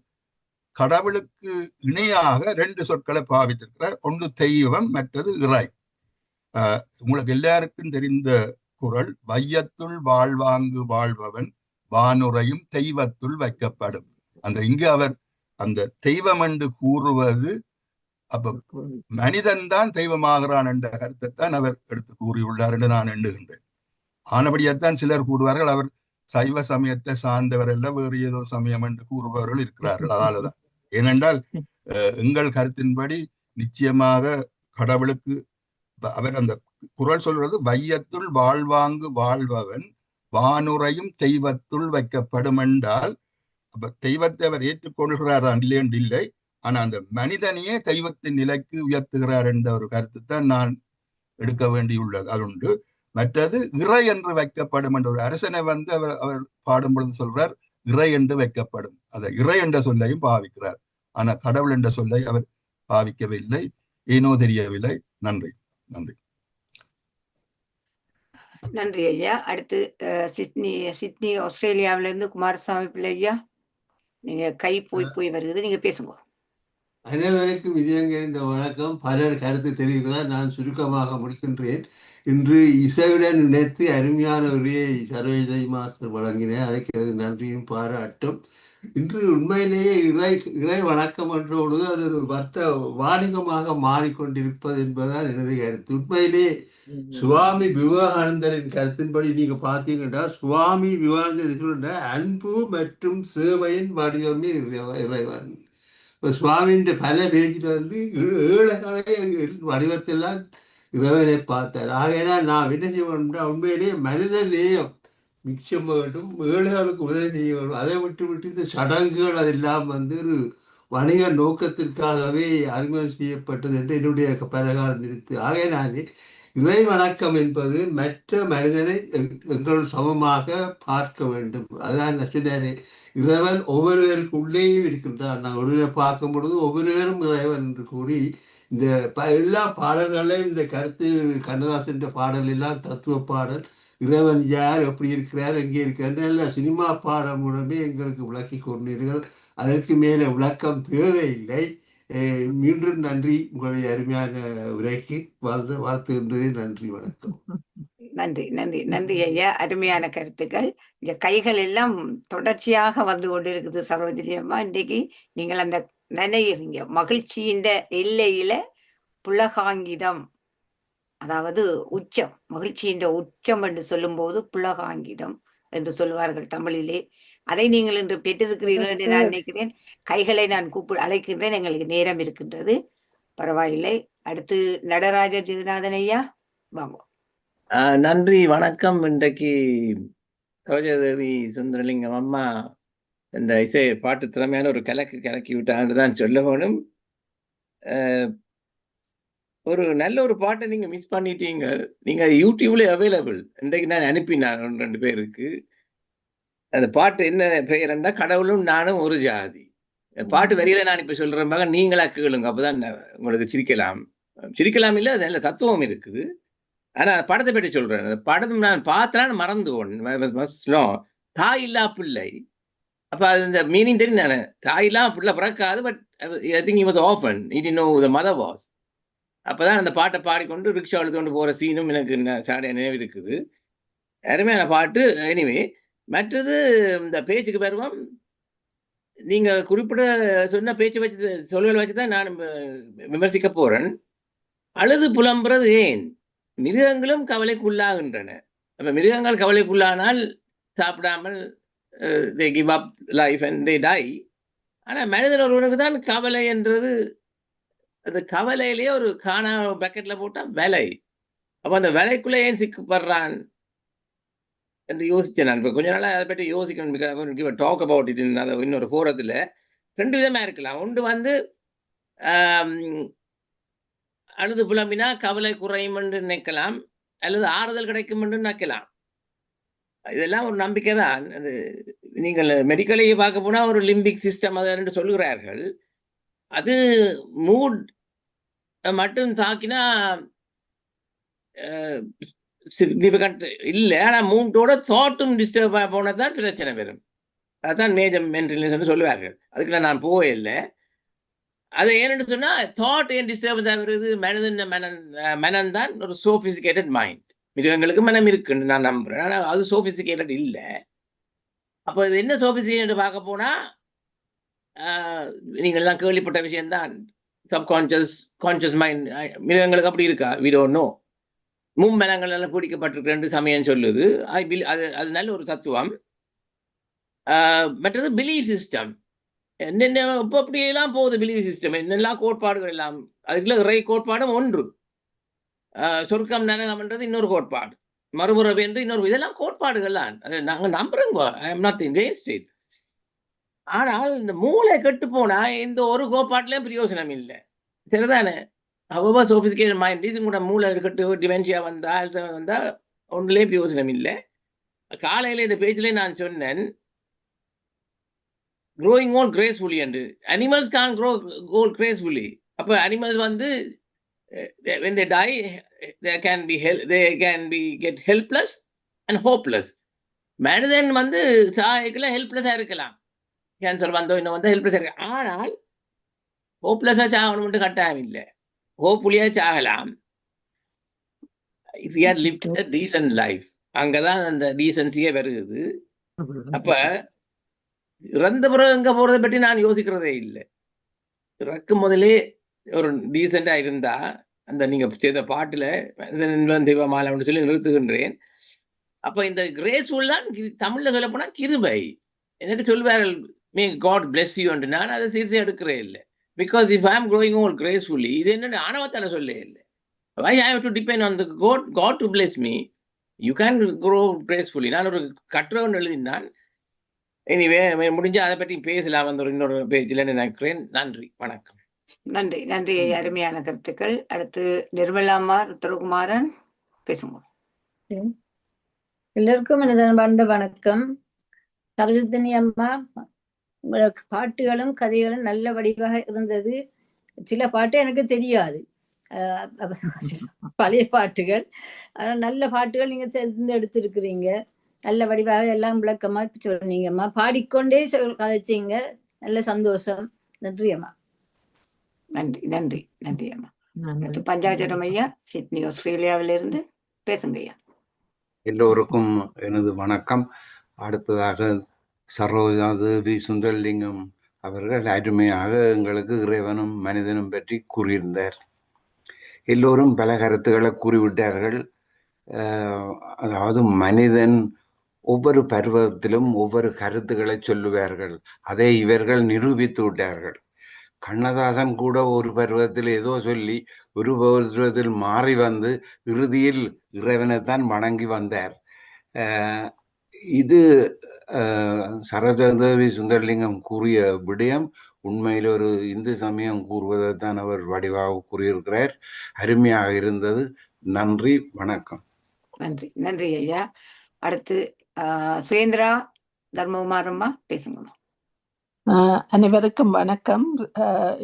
[SPEAKER 6] கடவுளுக்கு இணையாக 2 சொற்களை பாவித்திருக்கிறார். ஒன்று தெய்வம், மற்றது இறை. உங்களுக்கு எல்லாருக்கும் தெரிந்த குறள், வையத்துள் வாழ்வாங்கு வாழ்பவன் வானுரையும் தெய்வத்துள் வைக்கப்படும். இங்கு அவர் அந்த தெய்வம் என்று கூறுவது, அப்ப மனிதன் தான் தெய்வமாகிறான் என்ற கருத்தை தான் அவர் எடுத்து கூறியுள்ளார் என்று நான் எண்ணுகின்றேன். ஆனபடியாத்தான் சிலர் கூறுவார்கள் அவர் சைவ சமயத்தை சார்ந்தவர் அல்ல, வேறு ஏதோ சமயம் என்று கூறுபவர்கள் இருக்கிறார்கள். அதனாலதான். ஏனென்றால் எங்கள் கருத்தின்படி நிச்சயமாக கடவுளுக்கு அவர் அந்த குறள் சொல்றது, வையத்துள் வாழ்வாங்கு வாழ்பவன் வானுரையும் தெய்வத்துள் வைக்கப்படும் என்றால், அப்ப தெய்வத்தை அவர் ஏற்றுக்கொள்கிறார் இல்லை. ஆனா அந்த மனிதனையே தெய்வத்தின் நிலைக்கு உயர்த்துகிறார் என்ற ஒரு கருத்து தான் நான் எடுக்க வேண்டியுள்ளது. அது உண்டு. மற்றது இறை என்று வைக்கப்படும் என்ற ஒரு அரசனை அவர் பாடும் பொழுது சொல்றார், இறை என்று வைக்கப்படும். அந்த இறை என்ற சொல்லையும் பாவிக்கிறார். ஆனா கடவுள் என்ற சொல்லை அவர் பாவிக்கவில்லை. ஏனோ தெரியவில்லை. நன்றி. நன்றி.
[SPEAKER 1] நன்றி ஐயா. அடுத்து சிட்னி ஆஸ்திரேலியாவிலிருந்து குமாரசாமி பிள்ளை ஐயா, நீங்க கை போய் வருகிறது, நீங்க பேசுங்க.
[SPEAKER 7] அனைவருக்கும் இதயங்கறிந்த வணக்கம். பலர் கருத்து தெரிவிக்கிறார், நான் சுருக்கமாக முடிக்கின்றேன். இன்று இசையுடன் நினைத்து அருமையான உரையை சரோஜதை மாஸ்டர் வழங்கினேன். அதற்கு நன்றியும் பாராட்டும். இன்று உண்மையிலேயே இறை வணக்கம் என்ற பொழுது அது ஒரு வாணிகமாக மாறிக்கொண்டிருப்பது என்பதுதான் எனது கருத்து. உண்மையிலேயே சுவாமி விவேகானந்தரின் கருத்தின்படி நீங்க பார்த்தீங்கன்னா, சுவாமி விவேகானந்தர் சொல்ற அன்பு மற்றும் சேவையின் வடிவமே இறைவன். இப்போ சுவாமியின் பல பேஜில் ஏழைகளை வடிவத்தெல்லாம் இறைவனை பார்த்தார். ஆகையினால் நாம் என்ன செய்ய வேண்டும்னா, உண்மையிலேயே மனித நேயம் மிச்சம் வேண்டும், ஏழைகளுக்கு உதவி செய்ய வேண்டும். அதை விட்டு இந்த சடங்குகள் அதெல்லாம் ஒரு வணிக நோக்கத்திற்காகவே அறிமுகம் செய்யப்பட்டது என்று என்னுடைய பலகாலம் நிறுத்து. ஆகையினாலே இறை வணக்கம் என்பது மற்ற மனிதனை எங்கள் சமமாக பார்க்க வேண்டும். அதான் சொன்னாரே, இறைவன் ஒவ்வொருவருக்குள்ளேயும் இருக்கின்றான். நாங்கள் ஒருவரை பார்க்கும் பொழுது ஒவ்வொருவரும் இறைவன் என்று கூறி இந்த எல்லா பாடல்களையும் இந்த கருத்து கண்ணதாசன் பாடல் எல்லாம் தத்துவ பாடல், இறைவன் யார், எப்படி இருக்கிறார், எங்கே இருக்கிறார், எல்லா சினிமா பாடம் மூலமே எங்களுக்கு விளக்கி கொண்டீர்கள். அதற்கு மேலே விளக்கம் தேவையில்லை. மீண்டும் நன்றி. உங்களுடைய அருமையான உரைக்கு வாழ்த்துகின்றேன். நன்றி, வணக்கம்.
[SPEAKER 1] நன்றி நன்றி நன்றி ஐயா. அருமையான கருத்துக்கள். இந்த கைகள் எல்லாம் தொடர்ச்சியாக வந்து கொண்டிருக்குது சரோஜினி அம்மா. இன்றைக்கு நீங்கள் அந்த நினைக்கிறீங்க மகிழ்ச்சியின் எல்லையில புலகாங்கிதம், அதாவது உச்சம், மகிழ்ச்சியின் உச்சம் என்று சொல்லும் போது புலகாங்கிதம் என்று சொல்லுவார்கள் தமிழிலே. அதை நீங்கள் இன்று பெற்றிருக்கிறீர்கள் என்று நான் நினைக்கிறேன். கைகளை நான் அழைக்கின்றேன். எங்களுக்கு நேரம் இருக்கின்றது, பரவாயில்லை. அடுத்து நடராஜ ஜெகநாதன் ஐயா வாங்க.
[SPEAKER 8] நன்றி, வணக்கம். இன்றைக்கு சரோஜாதேவி சுந்தரலிங்கம் அம்மா இந்த இசை பாட்டு திறமையான ஒரு கலக்கி விட்டான்னு தான் சொல்ல வேணும். ஒரு நல்ல ஒரு பாட்டை நீங்க மிஸ் பண்ணிட்டீங்க. நீங்க யூடியூப்ல அவைலபிள். இன்றைக்கு நான் அனுப்பினேன் 2 பேருக்கு. அந்த பாட்டு என்ன பெயர்னா, கடவுளும் நானும் ஒரு ஜாதி. பாட்டு வரியில நான் இப்ப சொல்றேன், மகன் நீங்களா கேளுங்க, அப்பதான் உங்களுக்கு சிரிக்கலாம் இல்ல, அதுல தத்துவம் இருக்குது. ஆனா படத்தை பற்றி சொல்றேன். அந்த படம் நான் பார்த்தேன், மறந்து போனேன். தாய் இல்லா பிள்ளை. அப்ப அது இந்த மீனிங் தெரியும் தானே, தாய் இல்லா பிள்ளை பிறக்காது. But I think he was orphan, he didn't know who the mother was. அப்பதான் அந்த பாட்டை பாடிக்கொண்டு ரிக்ஷா எடுத்துக்கொண்டு போற சீனும் எனக்கு சாடிய நினைவு இருக்குது. அருமையான பாட்டு. எனிவே, மற்றது இந்த பேச்சுக்கு பருவம், நீங்க குறிப்பிட சொன்ன பேச்சு வச்சு சொல்லுகளை வச்சுதான் நான் விமர்சிக்க போறேன். அழுது புலம்புறது ஏன்? மிருகங்களும் கவலைக்குள்ளாகின்றன. அப்ப மிருகங்கள் கவலைக்குள்ளானால் சாப்பிடாமல் they give up life and they die. ஆனா மனிதன் ஒருவனுக்கு தான் கவலை என்றது. அது கவலையிலேயே ஒரு காணா பக்கெட்ல போட்டா விலை. அப்ப அந்த விலைக்குள்ள ஏன் சிக்கப்படுறான் என்று யோசிச்சேன். நான் இப்போ கொஞ்ச நாளா அதை பற்றி யோசிக்கணும். Talk about it. இன்னொரு ஃபோரத்தில் 2 விதமா இருக்கலாம். ஒன்று அழுது புலம்பினா கவலை குறையும் என்று நினைக்கலாம், அல்லது ஆறுதல் கிடைக்கும் என்று நினைக்கலாம். இதெல்லாம் ஒரு நம்பிக்கை தான். அது நீங்கள் மெடிக்கலையை பார்க்க போனா ஒரு லிம்பிக் சிஸ்டம் அது என்று சொல்லுகிறார்கள். அது மூட் மட்டும் தாக்கினா சிக்னிஃபிகண்ட் இல்லை. ஆனால் மூட்டோட தாட்டும் டிஸ்டர்ப் போனதான் பிரச்சனை வரும். அதுதான் மேஜர் மென்டல் சொல்லுவார்கள். அதுக்குள்ள நான் போவே இல்லை. அது ஏன்னு சொன்னா தாட் ஏன் டிஸ்டர்பன்ஸ் ஆகுறது, மனம் தான் ஒரு சோபிஸ்டிகேட்டட் மைண்ட். மிருகங்களுக்கு மனம் இருக்குன்னு நான் நம்புறேன், ஆனால் அது சோபிஸ்டிகேட்டட் இல்லை. அப்போ இது என்ன சோபிஸ்டிகேட்டட் பார்க்க போனா நீங்கள் எல்லாம் கேள்விப்பட்ட விஷயம்தான் சப்கான்சியஸ் கான்சியஸ் மைண்ட். மிருகங்களுக்கு அப்படி இருக்கா? We don't know. மும்மலங்கள் எல்லாம் பிடிக்கப்பட்டிருக்கு சமயம் சொல்லுது. அது நல்ல ஒரு தத்துவம். மற்றது பிலீஃப் சிஸ்டம். என்னென்ன இப்போ அப்படியெல்லாம் போகுது பிலீஃப் சிஸ்டம், என்னெல்லாம் கோட்பாடுகள் எல்லாம். அதுக்குள்ள இறை கோட்பாடும் ஒன்று, சொர்க்கம் நரகம்ன்றது இன்னொரு கோட்பாடு, மறுபுறவு என்று இன்னொரு, இதெல்லாம் கோட்பாடுகள் தான். அது நாங்கள் நம்புறோங்க. I am not against it. ஆனால் இந்த மூளை கெட்டு போனா எந்த ஒரு கோட்பாட்டிலையும் பிரயோஜனம் இல்லை. சரிதானே? அவ்வளோ சோபிஸ்டிகேட்டட் மைண்ட் கூட மூளை கெட்டு டிமென்ஷியா வந்தா வந்தா ஒன்றுலே பிரயோஜனம் இல்லை. காலையில இந்த பேச்சிலே நான் சொன்னேன், growing old gracefully என்று. animals can't grow old gracefully. அப்ப animals வந்து when they die they can be get helpless and hopeless. மனிதன் வந்து சாயக்குள்ள ஹெல்ப்லெஸ்ஸா இருக்கலாம், கேன்சர் வந்தோ இன்னும் வந்தோ ஹெல்ப்லெஸ்ஸா இருக்கலாம். ஆனால் ஹோப்லெஸ்ஸா சாகணும்னு கட்டாயம் இல்லை, ஹோப்ஃபுல்லியா சாகலாம். if you had lived a decent life, அங்கதான் அந்த டீசன்சியே வருது. அப்ப இறந்த பிறகு எங்க போறதை பற்றி நான் யோசிக்கிறதே இல்லை. இறக்கும் முதலே ஒரு டீசெண்டா இருந்தா, அந்த நீங்க செய்த பாட்டுல தெய்வமாலை சொல்லி நிறுத்துகின்றேன். அப்ப இந்த கிரேஸ்ஃபுல் தான் தமிழ்ல சொல்ல போனா கிருபை. எனக்கு சொல்வார்கள் மே காட் பிளெஸ் யூ என்று. நான் அதை சீரியஸா எடுக்கிறே இல்லை. Because if I am growing old gracefully, இது என்ன ஆணவத்தால சொல்ல இல்லை. I have to depend on the god to bless me. You can grow gracefully. நான் ஒரு கட்டுரை எழுதினான். எனிவே முடிஞ்சா அதை பற்றி பேசலாம் அந்த இன்னொரு பேஜில் நினைக்கிறேன். நன்றி, வணக்கம்.
[SPEAKER 1] நன்றி நன்றி, அருமையான கருத்துக்கள். அடுத்து நிர்மலாமா ருத்ரகுமாரன் பேசுங்க.
[SPEAKER 9] எல்லோருக்கும் எனது வணக்கம். சரோஜினி அம்மா, உங்களுக்கு பாட்டுகளும் கதைகளும் நல்ல வடிவாக இருந்தது. சில பாட்டு எனக்கு தெரியாது, பழைய பாட்டுகள். ஆனால் நல்ல பாட்டுகள் நீங்க எடுத்திருக்கிறீங்க. நல்ல வடிவாக எல்லாம் விளக்கமா சொன்னீங்கம்மா. பாடிக்கொண்டே கதைச்சிங்க. நல்ல சந்தோஷம். நன்றி அம்மா.
[SPEAKER 1] நன்றி நன்றி நன்றி அம்மா. பஞ்சாஜரம் ஐயா, சிட்னி ஆஸ்திரேலியாவிலிருந்து பேசுங்க ஐயா.
[SPEAKER 10] எல்லோருக்கும் எனது வணக்கம். அடுத்ததாக சரோஜா தேவி சுந்தரலிங்கம் அவர்கள் அருமையாக எங்களுக்கு இறைவனும் மனிதனும் பற்றி கூறியிருந்தார். எல்லோரும் பல கருத்துக்களை கூறிவிட்டார்கள். அதாவது மனிதன் ஒவ்வொரு பருவத்திலும் ஒவ்வொரு கருத்துக்களை சொல்லுவார்கள். அதை இவர்கள் நிரூபித்து விட்டார்கள். கண்ணதாசன் கூட ஒரு பருவத்தில் ஏதோ சொல்லி ஒரு பருவத்தில் மாறி வந்து இறுதியில் இறைவனைத்தான் வணங்கி வந்தார். இது சரோஜாதேவி சுந்தரலிங்கம் கூறிய விடயம் உண்மையில் ஒரு இந்து சமயம் கூறுவதைத்தான் அவர் வடிவாக கூறியிருக்கிறார். அருமையாக இருந்தது. நன்றி, வணக்கம்.
[SPEAKER 1] நன்றி நன்றி ஐயா. அடுத்து சுரேந்திரா தர்மகுமாரம்மா பேசுங்க.
[SPEAKER 11] அனைவருக்கும் வணக்கம்.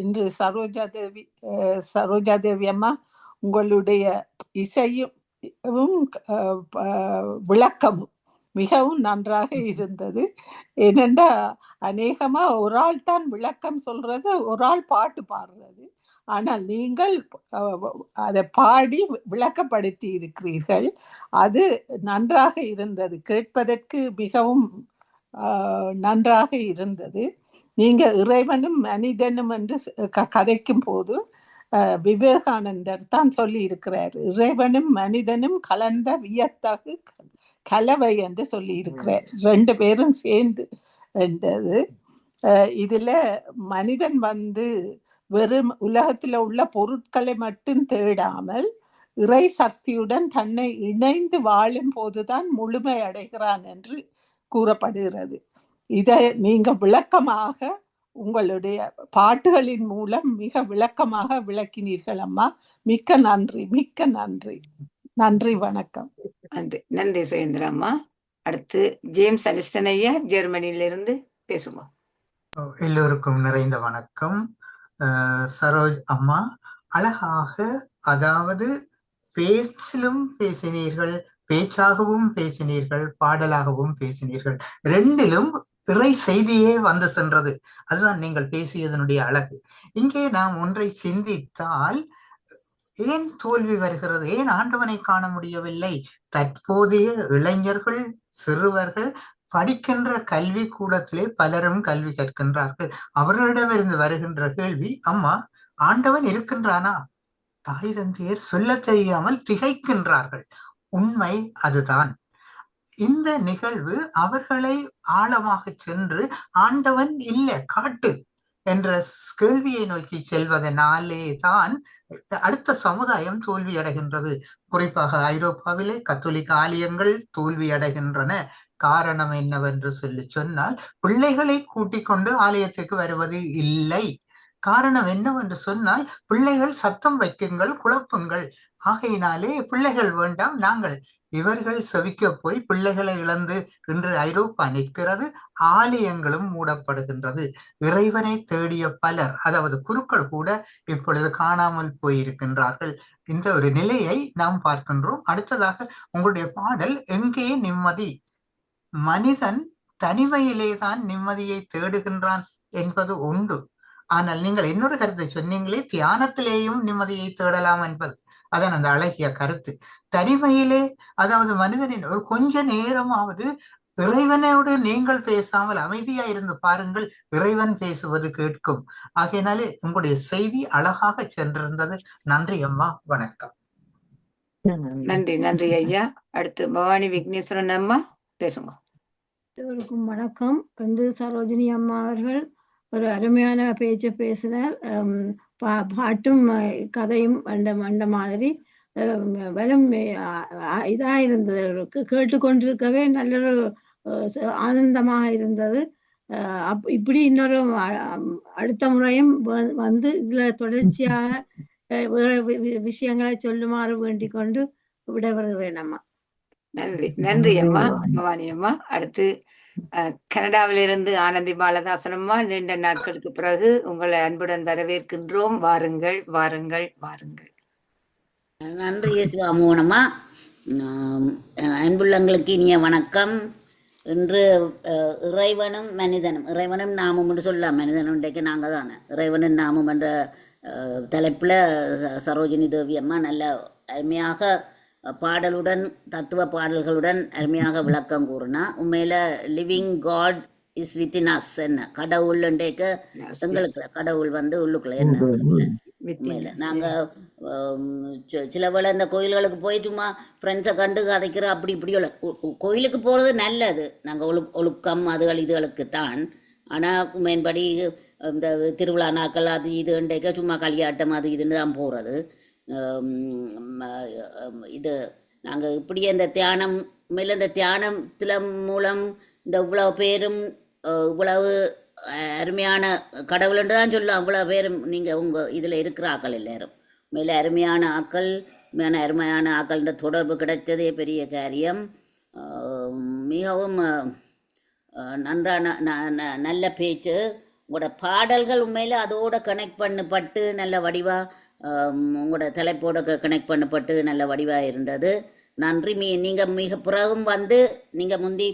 [SPEAKER 11] இன்று சரோஜா தேவி அம்மா, உங்களுடைய இசையும் விளக்கமும் மிகவும் நன்றாக இருந்தது. ஏனென்றா அநேகமா ஒரு ஆள் தான் விளக்கம் சொல்றது, ஒரு ஆள் பாட்டு பாடுறது. ஆனால் நீங்கள் அதை பாடி விளக்கப்படுத்தி இருக்கிறீர்கள். அது நன்றாக இருந்தது, கேட்பதற்கு மிகவும் நன்றாக இருந்தது. நீங்க இறைவனும் மனிதனும் என்று கதைக்கும் போது விவேகானந்தர் தான் சொல்லி இருக்கிறார், இறைவனும் மனிதனும் கலந்த வியத்தகு கலவை என்று சொல்லி இருக்கிறார். ரெண்டு பேரும் சேர்ந்து என்றது. இதுல மனிதன் வெறும் உலகத்துல உள்ள பொருட்களை மட்டும் தேடாமல் இறை சக்தியுடன் தன்னை இணைந்து வாழும் போதுதான் முழுமை அடைகிறான் என்று கூறப்படுகிறது. இதை நீங்க விளக்கமாக உங்களுடைய பாட்டுகளின் மூலம் மிக விளக்கமாக விளக்கினீர்கள் அம்மா. மிக்க நன்றி, மிக்க நன்றி. நன்றி, வணக்கம்.
[SPEAKER 1] நன்றி நன்றி சுயேந்திரா அம்மா. அடுத்து ஜேம்ஸ் அலிஸ்டன் ஐயா ஜெர்மனியிலிருந்து பேசுங்க.
[SPEAKER 12] எல்லோருக்கும் நிறைந்த வணக்கம். சரோஜ் அம்மா அழகாக, அதாவது பேச்சிலும் பேசினீர்கள், பேச்சாகவும் பேசினீர்கள், பாடலாகவும் பேசினீர்கள். ரெண்டிலும் இறை செய்தியே வந்து சென்றது. அதுதான் நீங்கள் பேசியதனுடைய அழகு. இங்கே நாம் ஒன்றை சிந்தித்தால், ஏன் தோல்வி வருகிறது, ஏன் ஆண்டவனை காண முடியவில்லை? தற்போதைய இளைஞர்கள், சிறுவர்கள் படிக்கின்ற கல்வி கூடத்திலே பலரும் கல்வி கற்கின்றார்கள். அவர்களிடமிருந்து வருகின்ற கேள்வி, அம்மா ஆண்டவன் இருக்கின்றானா? தாய் தந்தையர் சொல்ல தெரியாமல் திகைக்கின்றார்கள். உண்மை அதுதான். இந்த நிகழ்வு அவர்களை ஆழமாக சென்று ஆண்டவன் இல்லை காட்டு என்ற கேள்வியை நோக்கி செல்வதனாலே தான் அடுத்த சமுதாயம் தோல்வி அடைகின்றது. குறிப்பாக ஐரோப்பாவிலே கத்தோலிக்க ஆலயங்கள் தோல்வி அடைகின்றன. காரணம் என்னவென்று சொன்னால், பிள்ளைகளை கூட்டிக் கொண்டு ஆலயத்துக்கு வருவது இல்லை. காரணம் என்னவென்று சொன்னால், பிள்ளைகள் சத்தம் வைக்குங்கள், குழப்புங்கள். ஆகையினாலே பிள்ளைகள் வேண்டாம், நாங்கள் இவர்கள் செவிக்க போய் பிள்ளைகளை இழந்து இன்று ஐரோப்பா நிற்கிறது. ஆலயங்களும் மூடப்படுகின்றது. இறைவனை தேடிய பலர், அதாவது குருக்கள் கூட இப்பொழுது காணாமல் போயிருக்கின்றார்கள். இந்த ஒரு நிலையை நாம் பார்க்கின்றோம். அடுத்ததாக உங்களுடைய பாடல் எங்கே நிம்மதி? மனிதன் தனிமையிலே தான் நிம்மதியை தேடுகின்றான் என்பது உண்டு. ஆனால் நீங்கள் இன்னொரு கருத்தை சொன்னீங்களே, தியானத்திலேயும் நிம்மதியை தேடலாம் என்பது. அதான் அந்த அழகிய கருத்து. தனிமையிலே, அதாவது மனிதனின் ஒரு கொஞ்ச நேரமாவது இறைவனோடு நீங்கள் பேசாமல் அமைதியா இருந்து பாருங்கள், இறைவன் பேசுவது கேட்கும். ஆகையினாலே உங்களுடைய செய்தி அழகாக சென்றிருந்தது. நன்றி அம்மா, வணக்கம்.
[SPEAKER 1] நன்றி நன்றி ஐயா. அடுத்து பவானி விக்னேஸ்வரன் அம்மா பேசுங்க.
[SPEAKER 13] எல்லோருக்கும் வணக்கம். வந்து சரோஜினி அம்மா அவர்கள் ஒரு அருமையான பேச்சை பேசினார். பாட்டும் கதையும் அந்த மாதிரி வரும் இதா இருந்தது. கேட்டுக்கொண்டிருக்கவே நல்ல ஆனந்தமாக இருந்தது. இப்படி இன்னொரு அடுத்த முறையும் வந்து இதுல தொடர்ச்சியாக வேற விஷயங்களை சொல்லுமாறு வேண்டிக் கொண்டு விடைபெறுவேன் அம்மா.
[SPEAKER 1] நன்றி நன்றி அம்மா பவானி அம்மா. அடுத்து கனடாவிலிருந்து ஆனந்தி பாலதாசன் அம்மா, நீண்ட நாட்களுக்கு பிறகு உங்களை அன்புடன் வரவேற்கின்றோம். வாருங்கள் வாருங்கள் வாருங்கள்.
[SPEAKER 14] நன்றி சிவாமோனம்மா. அன்புள்ளங்களுக்கு இனிய வணக்கம். இன்று இறைவனும் மனிதனும், இறைவனும் நாமும் என்று சொல்லலாம், மனிதனும் இன்றைக்கு நாங்கள் தானே. இறைவனும் நாமும் என்ற தலைப்பில் சரோஜினி தேவி அம்மா நல்ல அருமையாக பாடலுடன், தத்துவ பாடல்களுடன் அருமையாக விளக்கம் கூறினா. உண்மையில living god is within us. என்ன கடவுள் இன்றைக்கு எங்களுக்கு கடவுள் வந்து உள்ளுக்குள்ள என்ன உண்மையில நாங்கள் சில வேளை இந்த கோயில்களுக்கு போய் சும்மா ஃப்ரெண்ட்ஸை கண்டு கதைக்கிற அப்படி இப்படி கோயிலுக்கு போகிறது நல்லது. நாங்கள் ஒழுக்கம் அதுகள் இதுகளுக்கு தான். ஆனால் மேன்படி இந்த திருவிழா நாட்கள் அது இது இன்றைக்கு சும்மா களியாட்டம் அது இதுன்னு தான் போகிறது. இது நாங்கள் இப்படியே இந்த தியானம் மேலே இந்த தியானத்தில் மூலம் இந்த இவ்வளவு பேரும் இவ்வளவு அருமையான கடவுள்ன்று தான் சொல்லுவோம். அவ்வளோ பேரும் நீங்கள் உங்கள் இதில் இருக்கிற ஆக்கள் எல்லாரும் மேலே அருமையான ஆக்கள், அருமையான ஆக்கள்ன்ற தொடர்பு கிடைச்சதே பெரிய காரியம். மிகவும் நன்றான நல்ல பேச்சு. உங்களோட பாடல்கள் உண்மையில் அதோட கனெக்ட் பண்ணப்பட்டு நல்ல வடிவாக, உங்களோட தலைப்போட கனெக்ட் பண்ணப்பட்டு நல்ல வடிவாக இருந்தது. நன்றி. நீங்கள் மிக பிறகும் வந்து நீங்கள் முந்தி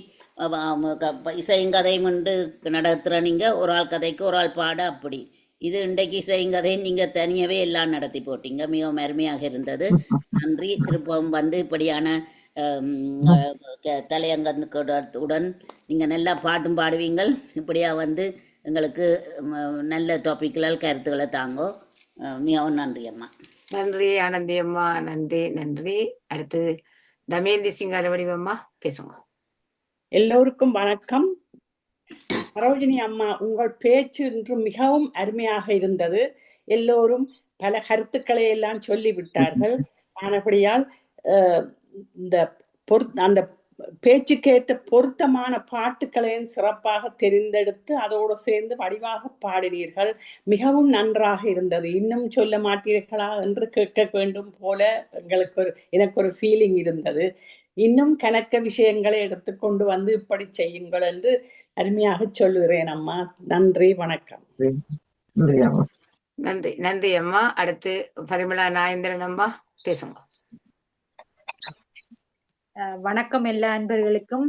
[SPEAKER 14] இசைங்கதையும் என்று நடத்துகிற நீங்கள் ஒரு ஆள் கதைக்கு ஒரு ஆள் பாட அப்படி. இது இன்றைக்கு இசைங்கதையும் நீங்கள் தனியாகவே எல்லாம் நடத்தி போட்டீங்க. மிகவும் அருமையாக இருந்தது. நன்றி. திருப்பவும் வந்து இப்படியான தலையங்கத்துடன் நீங்கள் நல்லா பாட்டும் பாடுவீங்கள். இப்படியாக வந்து எங்களுக்கு நல்ல டாபிக்கள் கருத்துக்களை தாங்கோ. மிகவும் நன்றி அம்மா.
[SPEAKER 1] நன்றி ஆனந்தி அம்மா. நன்றி நன்றி. அடுத்து தமேந்தி சிங்கார வடிவம்மா பேசுங்க.
[SPEAKER 2] எல்லோருக்கும் வணக்கம். சரோஜினி அம்மா, உங்கள் பேச்சு இன்று மிகவும் அருமையாக இருந்தது. எல்லோரும் பல கருத்துக்களை எல்லாம் சொல்லிவிட்டார்கள். ஆனபடியால் இந்த அந்த பேச்சுக்கேற்ற பொருத்தமான பாட்டுக்களையும் சிறப்பாக தெரிந்தெடுத்து அதோடு சேர்ந்து வடிவாக பாடினீர்கள். மிகவும் நன்றாக இருந்தது. இன்னும் சொல்ல மாட்டீர்களா என்று கேட்க வேண்டும் போல எனக்கு ஒரு ஃபீலிங் இருந்தது. இன்னும் கணக்க விஷயங்களை எடுத்துக்கொண்டு வந்து இப்படி செய்யுங்கள் என்று அருமையாக சொல்லுகிறேன் அம்மா. நன்றி, வணக்கம்.
[SPEAKER 1] நன்றி நன்றி அம்மா. அடுத்து பரிமளா நாயந்திரன் அம்மா பேசுங்க.
[SPEAKER 15] வணக்கம் எல்லா அன்பர்களுக்கும்,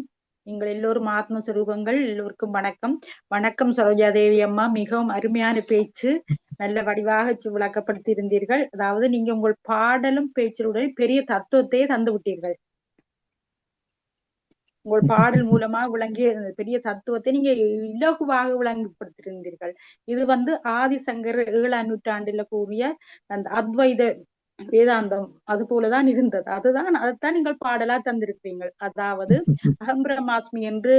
[SPEAKER 15] நீங்கள் எல்லோரும் ஆத்ம சுரூபங்கள், எல்லோருக்கும் வணக்கம். வணக்கம் சரோஜாதேவி அம்மா, மிகவும் அருமையான பேச்சு, நல்ல வடிவாக விளக்கப்படுத்தி இருந்தீர்கள். அதாவது நீங்க உங்கள் பாடலும் பேச்சிலுடைய பெரிய தத்துவத்தையே தந்து விட்டீர்கள். உங்கள் பாடல் மூலமா விளங்கிய பெரிய தத்துவத்தை நீங்க இலகுவாக விளங்கப்படுத்தியிருந்தீர்கள். இது ஆதிசங்கர் 7ஆம் நூற்றாண்டுல கூறிய அந்த அத்வைத வேதாந்தம் அது போலதான் இருந்தது. அதைத்தான் நீங்கள் பாடலா தந்திருக்கிறீர்கள். அதாவது அகம் பிரம்மாஸ்மி என்று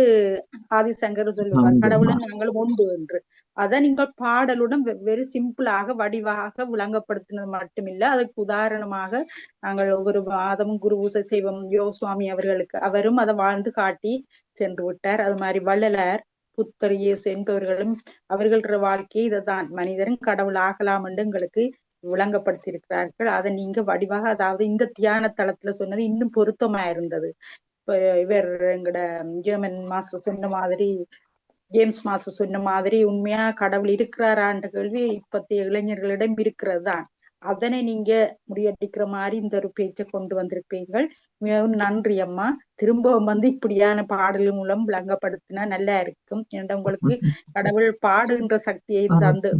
[SPEAKER 15] ஆதிசங்கர் சொல்லுவார், கடவுளும் நாங்களும் ஒன்று என்று. அதை நீங்கள் பாடலுடன் வெரி சிம்பிளாக வடிவாக விளங்கப்படுத்தினது மட்டுமில்லை, அதுக்கு உதாரணமாக நாங்கள் ஒவ்வொரு மாதமும் குரு பூசை செய்வோம் யோசுவாமி அவர்களுக்கு, அவரும் அதை வாழ்ந்து காட்டி சென்று விட்டார். அது மாதிரி வள்ளலார், புத்தர், இயேசு என்பவர்களும் அவர்கள வாழ்க்கையை இதைதான் மனிதரும் கடவுள் ஆகலாம் என்று எங்களுக்கு விளங்கப்படுத்தி இருக்கிறார்கள். அதை நீங்க வடிவாக, அதாவது இந்த தியான தளத்துல சொன்னது இன்னும் பொருத்தமா இருந்தது. இப்ப இவர் எங்கட ஜெர்மன் மாஸ்டர் சொன்ன மாதிரி, ஜேம்ஸ் மாஸ்டர் சொன்ன மாதிரி, உண்மையா கடவுள் இருக்கிறாரான்ற கேள்வி இப்பத்திய இளைஞர்களிடம் இருக்கிறது தான். அதனை நீங்க முறியடிக்கிற மாதிரி இந்த ஒரு பேச்சை கொண்டு வந்திருப்பீர்கள். மிகவும் நன்றி அம்மா. திரும்பவும் இப்படியான பாடல் மூலம் விளங்கப்படுத்தினா நல்லா இருக்கும். ஏன்னா உங்களுக்கு கடவுள் பாடுகின்ற சக்தியையும் தந்து,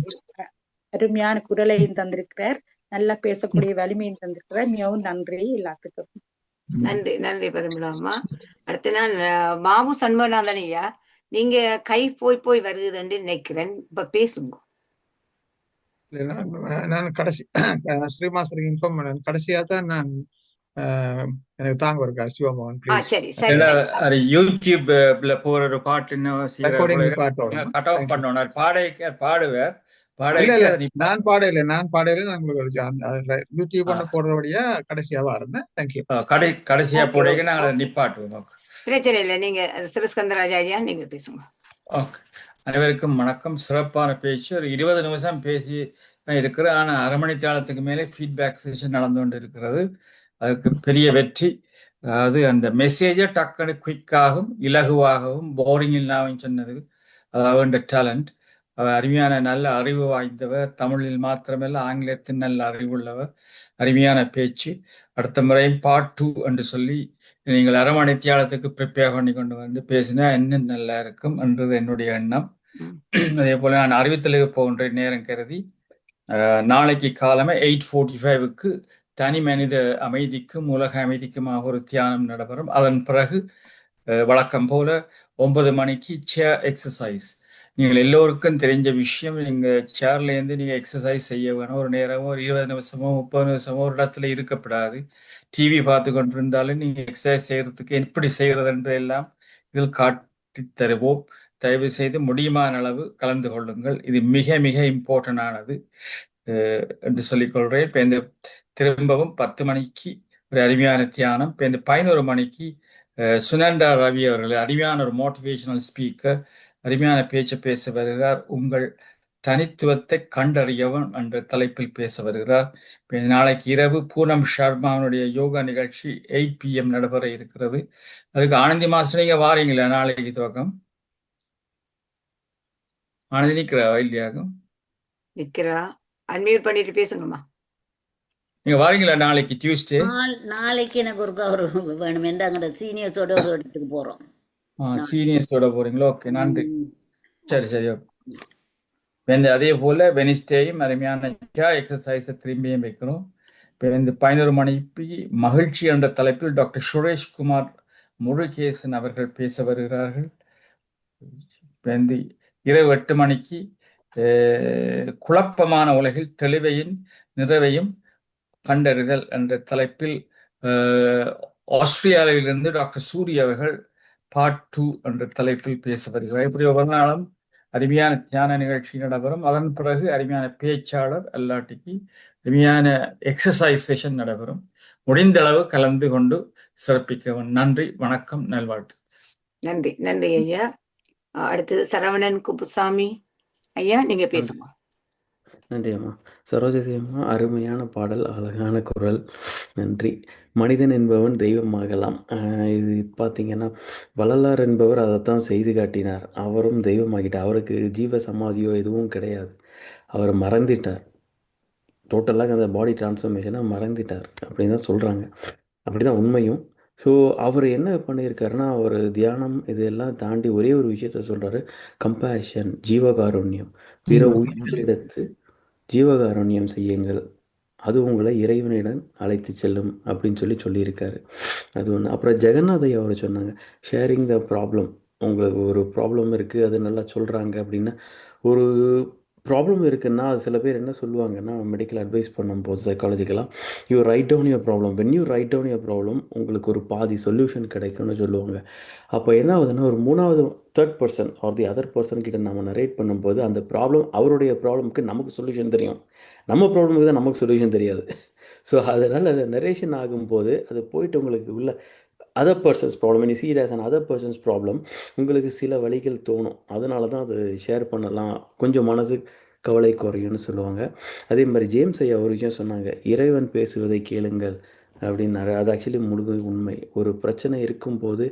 [SPEAKER 15] அருமையான குரலையும் தந்திருக்கிறார், நல்லா பேசக்கூடிய வலிமையும் தந்திருக்கிறார். மிகவும் நன்றி எல்லாத்துக்கும்.
[SPEAKER 1] நன்றி நன்றி பரிமளா அம்மா. அடுத்த நான் பாபு சண்முகநாதன் ஐயா, நீங்க கை போய் வருகுதுன்னு நினைக்கிறேன், இப்ப பேசுங்க.
[SPEAKER 16] நான் கடைசி ஸ்ரீமாஸ்டருக்கு இன்ஃபார்ம் பண்ணேன். கடைசியா தான் நான் எனக்கு தாங்க இருக்கா சிவமோகன்
[SPEAKER 17] யூடியூப்ல போற ஒரு பாட்டு கட் ஆஃப் பண்ணணும். பாடுவார்.
[SPEAKER 16] நான் பாடையில நான் யூடியூப் போடுறபடியா கடைசியாவா இருந்தேன். தேங்க்யூ.
[SPEAKER 17] கடைசியா போடுங்க, நாங்க நிப்பாட்டுவோம்.
[SPEAKER 1] பிரச்சனை இல்லை, நீங்க சிவஸ்கந்தராஜா நீங்க பேசுங்க.
[SPEAKER 17] ஓகே, அனைவருக்கும் வணக்கம். சிறப்பான பேச்சு. ஒரு 20 நிமிஷம் பேசி இருக்கிற, ஆனா அரை மணி காலத்துக்கு மேலே ஃபீட்பேக் செஷன் நடந்து கொண்டு இருக்கிறது. அதுக்கு பெரிய வெற்றி. அதாவது அந்த மெசேஜை டக்குனு குயிக்காகவும் இலகுவாகவும் போரிங் இல்லாமல் சொன்னது, அதாவது டேலண்ட். அருமையான நல்ல அறிவு வாய்ந்தவர். தமிழில் மாத்திரமல்ல ஆங்கிலத்தில் நல்ல அறிவுள்ளவர். அருமையான பேச்சு. அடுத்த முறையும் பார்ட் 2 என்று சொல்லி நீங்கள் அரை மணி தியாலத்துக்கு ப்ரிப்பேர் பண்ணி கொண்டு வந்து பேசினா இன்னும் நல்லா இருக்கும் என்றது என்னுடைய எண்ணம். அதே போல நான் அறிவித்தலுக்கு போகின்ற நேரம் கருதி நாளைக்கு காலமே 8:45க்கு தனி மனித அமைதிக்கும் உலக அமைதிக்குமாக ஒரு தியானம் நடைபெறும். அதன் பிறகு வழக்கம் போல 9 மணிக்கு சேர் எக்ஸசைஸ். நீங்கள் எல்லோருக்கும் தெரிஞ்ச விஷயம், நீங்கள் சேர்லேருந்து நீங்கள் எக்ஸசைஸ் செய்ய வேணும். ஒரு நேரமோ ஒரு 20 நிமிஷமோ 30 நிமிஷமோ ஒரு இடத்துல இருக்கப்படாது. டிவி பார்த்து கொண்டு இருந்தாலும் நீங்கள் எக்ஸசைஸ் செய்யறதுக்கு எப்படி செய்கிறது எல்லாம் இதில் காட்டி தருவோம். தயவு செய்து முடியுமான அளவு கலந்து கொள்ளுங்கள். இது மிக மிக இம்பார்ட்டன்டானது என்று சொல்லிக்கொள்கிறேன். இப்போ இந்த திரும்பவும் 10 மணிக்கு ஒரு அருமையான தியானம். இப்போ இந்த 11 மணிக்கு சுனந்தா ரவி அவர்கள் அருமையான ஒரு மோட்டிவேஷனல் ஸ்பீக்கர், அருமையான பேச்சு பேச வருகிறார். உங்கள் தனித்துவத்தை கண்டறியவன் என்ற தலைப்பில் பேச வருகிறார். நாளைக்கு இரவு பூனம் ஷர்மாவுடைய யோகா நிகழ்ச்சி 8 PM நடைபெற இருக்கிறது. அதுக்கு ஆனந்தி மாஸ்டர் நீங்க வாரீங்களா? நாளைக்கு துவக்கம் ஆனந்தி நிக்கிறா இல்லையாகும்?
[SPEAKER 1] நிக்கிறா, அன்மியூட் பண்ணிட்டு பேசுங்கம்மா.
[SPEAKER 17] நீங்க வாரீங்களா நாளைக்கு டியூஸ்டே?
[SPEAKER 14] நாளைக்கு எனக்கு ஒரு கவர் வேணும் என்று அங்கே சீனியர்ஸோட ஒரு இடத்துக்கு போறோம்.
[SPEAKER 17] சீனியர்ஸோட போறீங்களா? ஓகே, நன்றி. சரி ஓகே. அதே போல வெனிஸ்டேயும் அருமையான எக்ஸசைஸை திரும்பியும் வைக்கிறோம். இப்போ இந்த 11 மணிக்கு மகிழ்ச்சி என்ற தலைப்பில் டாக்டர் சுரேஷ்குமார் முருகேசன் அவர்கள் பேச வருகிறார்கள். இரவு 8 மணிக்கு குழப்பமான உலகில் தெளிவையும் நிறைவையும் கண்டறிதல் என்ற தலைப்பில் ஆஸ்திரேலியாவிலிருந்து டாக்டர் சூரி அவர்கள் பார்ட் 2 என்ற தலைப்பில் பேச வருகிறார். இப்படி ஒவ்வொரு நாளும் அருமையான தியான நிகழ்ச்சி நடைபெறும். அதன் பிறகு அருமையான பேச்சாளர் அல்லாட்டிக்கு அருமையான எக்ஸசைஸ் செஷன் நடைபெறும். முடிந்த அளவு கலந்து கொண்டு சிறப்பிக்கவும். நன்றி, வணக்கம், நல்வாழ்த்து.
[SPEAKER 1] நன்றி நன்றி ஐயா. அடுத்து சரவணன் குப்புசாமி ஐயா, நீங்க பேசுங்க.
[SPEAKER 18] நன்றி அம்மா. சரோஜதி அம்மா, அருமையான பாடல், அழகான குரல், நன்றி. மனிதன் என்பவன் தெய்வமாகலாம். இது பார்த்தீங்கன்னா வள்ளலார் என்பவர் அதைத்தான் செய்து காட்டினார். அவரும் தெய்வமாகிட்டார். அவருக்கு ஜீவ சமாதியோ எதுவும் கிடையாது. அவர் மறந்துட்டார். டோட்டலாக அந்த பாடி டிரான்ஸ்ஃபர்மேஷனை மறந்துட்டார் அப்படின்னு தான் சொல்கிறாங்க. அப்படி தான் உண்மையும். ஸோ அவர் என்ன பண்ணியிருக்காருன்னா, அவர் தியானம் இதெல்லாம் தாண்டி ஒரே ஒரு விஷயத்த சொல்கிறாரு. கம்பேஷன், ஜீவகாருண்யம், பிற உயிர்களிடத்து ஜீவகாருண்யம் செய்யுங்கள், அது உங்களை இறைவனிடம் அழைத்து செல்லும் அப்படின்னு சொல்லியிருக்காரு. அது ஒன்று. அப்புறம் ஜெகநாதை அவர் சொன்னாங்க, ஷேரிங் த ப்ராப்ளம். உங்களுக்கு ஒரு ப்ராப்ளம் இருக்குது, அது நல்லா சொல்கிறாங்க அப்படின்னா, ஒரு ப்ராப்ளம் இருக்குன்னா அது சில பேர் என்ன சொல்லுவாங்கன்னா, மெடிக்கல் அட்வைஸ் பண்ணும்போது சைக்காலஜிக்கலாக, you write down your problem. When you write down your problem உங்களுக்கு ஒரு பாதி சொல்யூஷன் கிடைக்கும்னு சொல்லுவாங்க. அப்போ என்ன ஆகுதுன்னா, ஒரு மூணாவது third person or the other person கிட்ட நம்ம நரேட் பண்ணும்போது அந்த ப்ராப்ளம், அவருடைய ப்ராப்ளமுக்கு நமக்கு சொல்யூஷன் தெரியும், நம்ம ப்ராப்ளமுக்கு தான் நமக்கு சொல்யூஷன் தெரியாது. ஸோ அதனால் அது நரேஷன் ஆகும்போது அது போயிட்டு உங்களுக்கு உள்ள அதர் பர்சன்ஸ் ப்ராப்ளம், நீ see it as an other person's problem, உங்களுக்கு சில வழிகள் தோணும். அதனால தான் அது ஷேர் பண்ணலாம், கொஞ்சம் மனசு கவலை குறையும்னு சொல்லுவாங்க. அதே மாதிரி ஜேம்ஸ் ஐயா ஒரு விஷயம் சொன்னாங்க, இறைவன் பேசுவதை கேளுங்கள் அப்படின்னாரு. அது ஆக்சுவலி முழு உண்மை. ஒரு பிரச்சனை இருக்கும்போது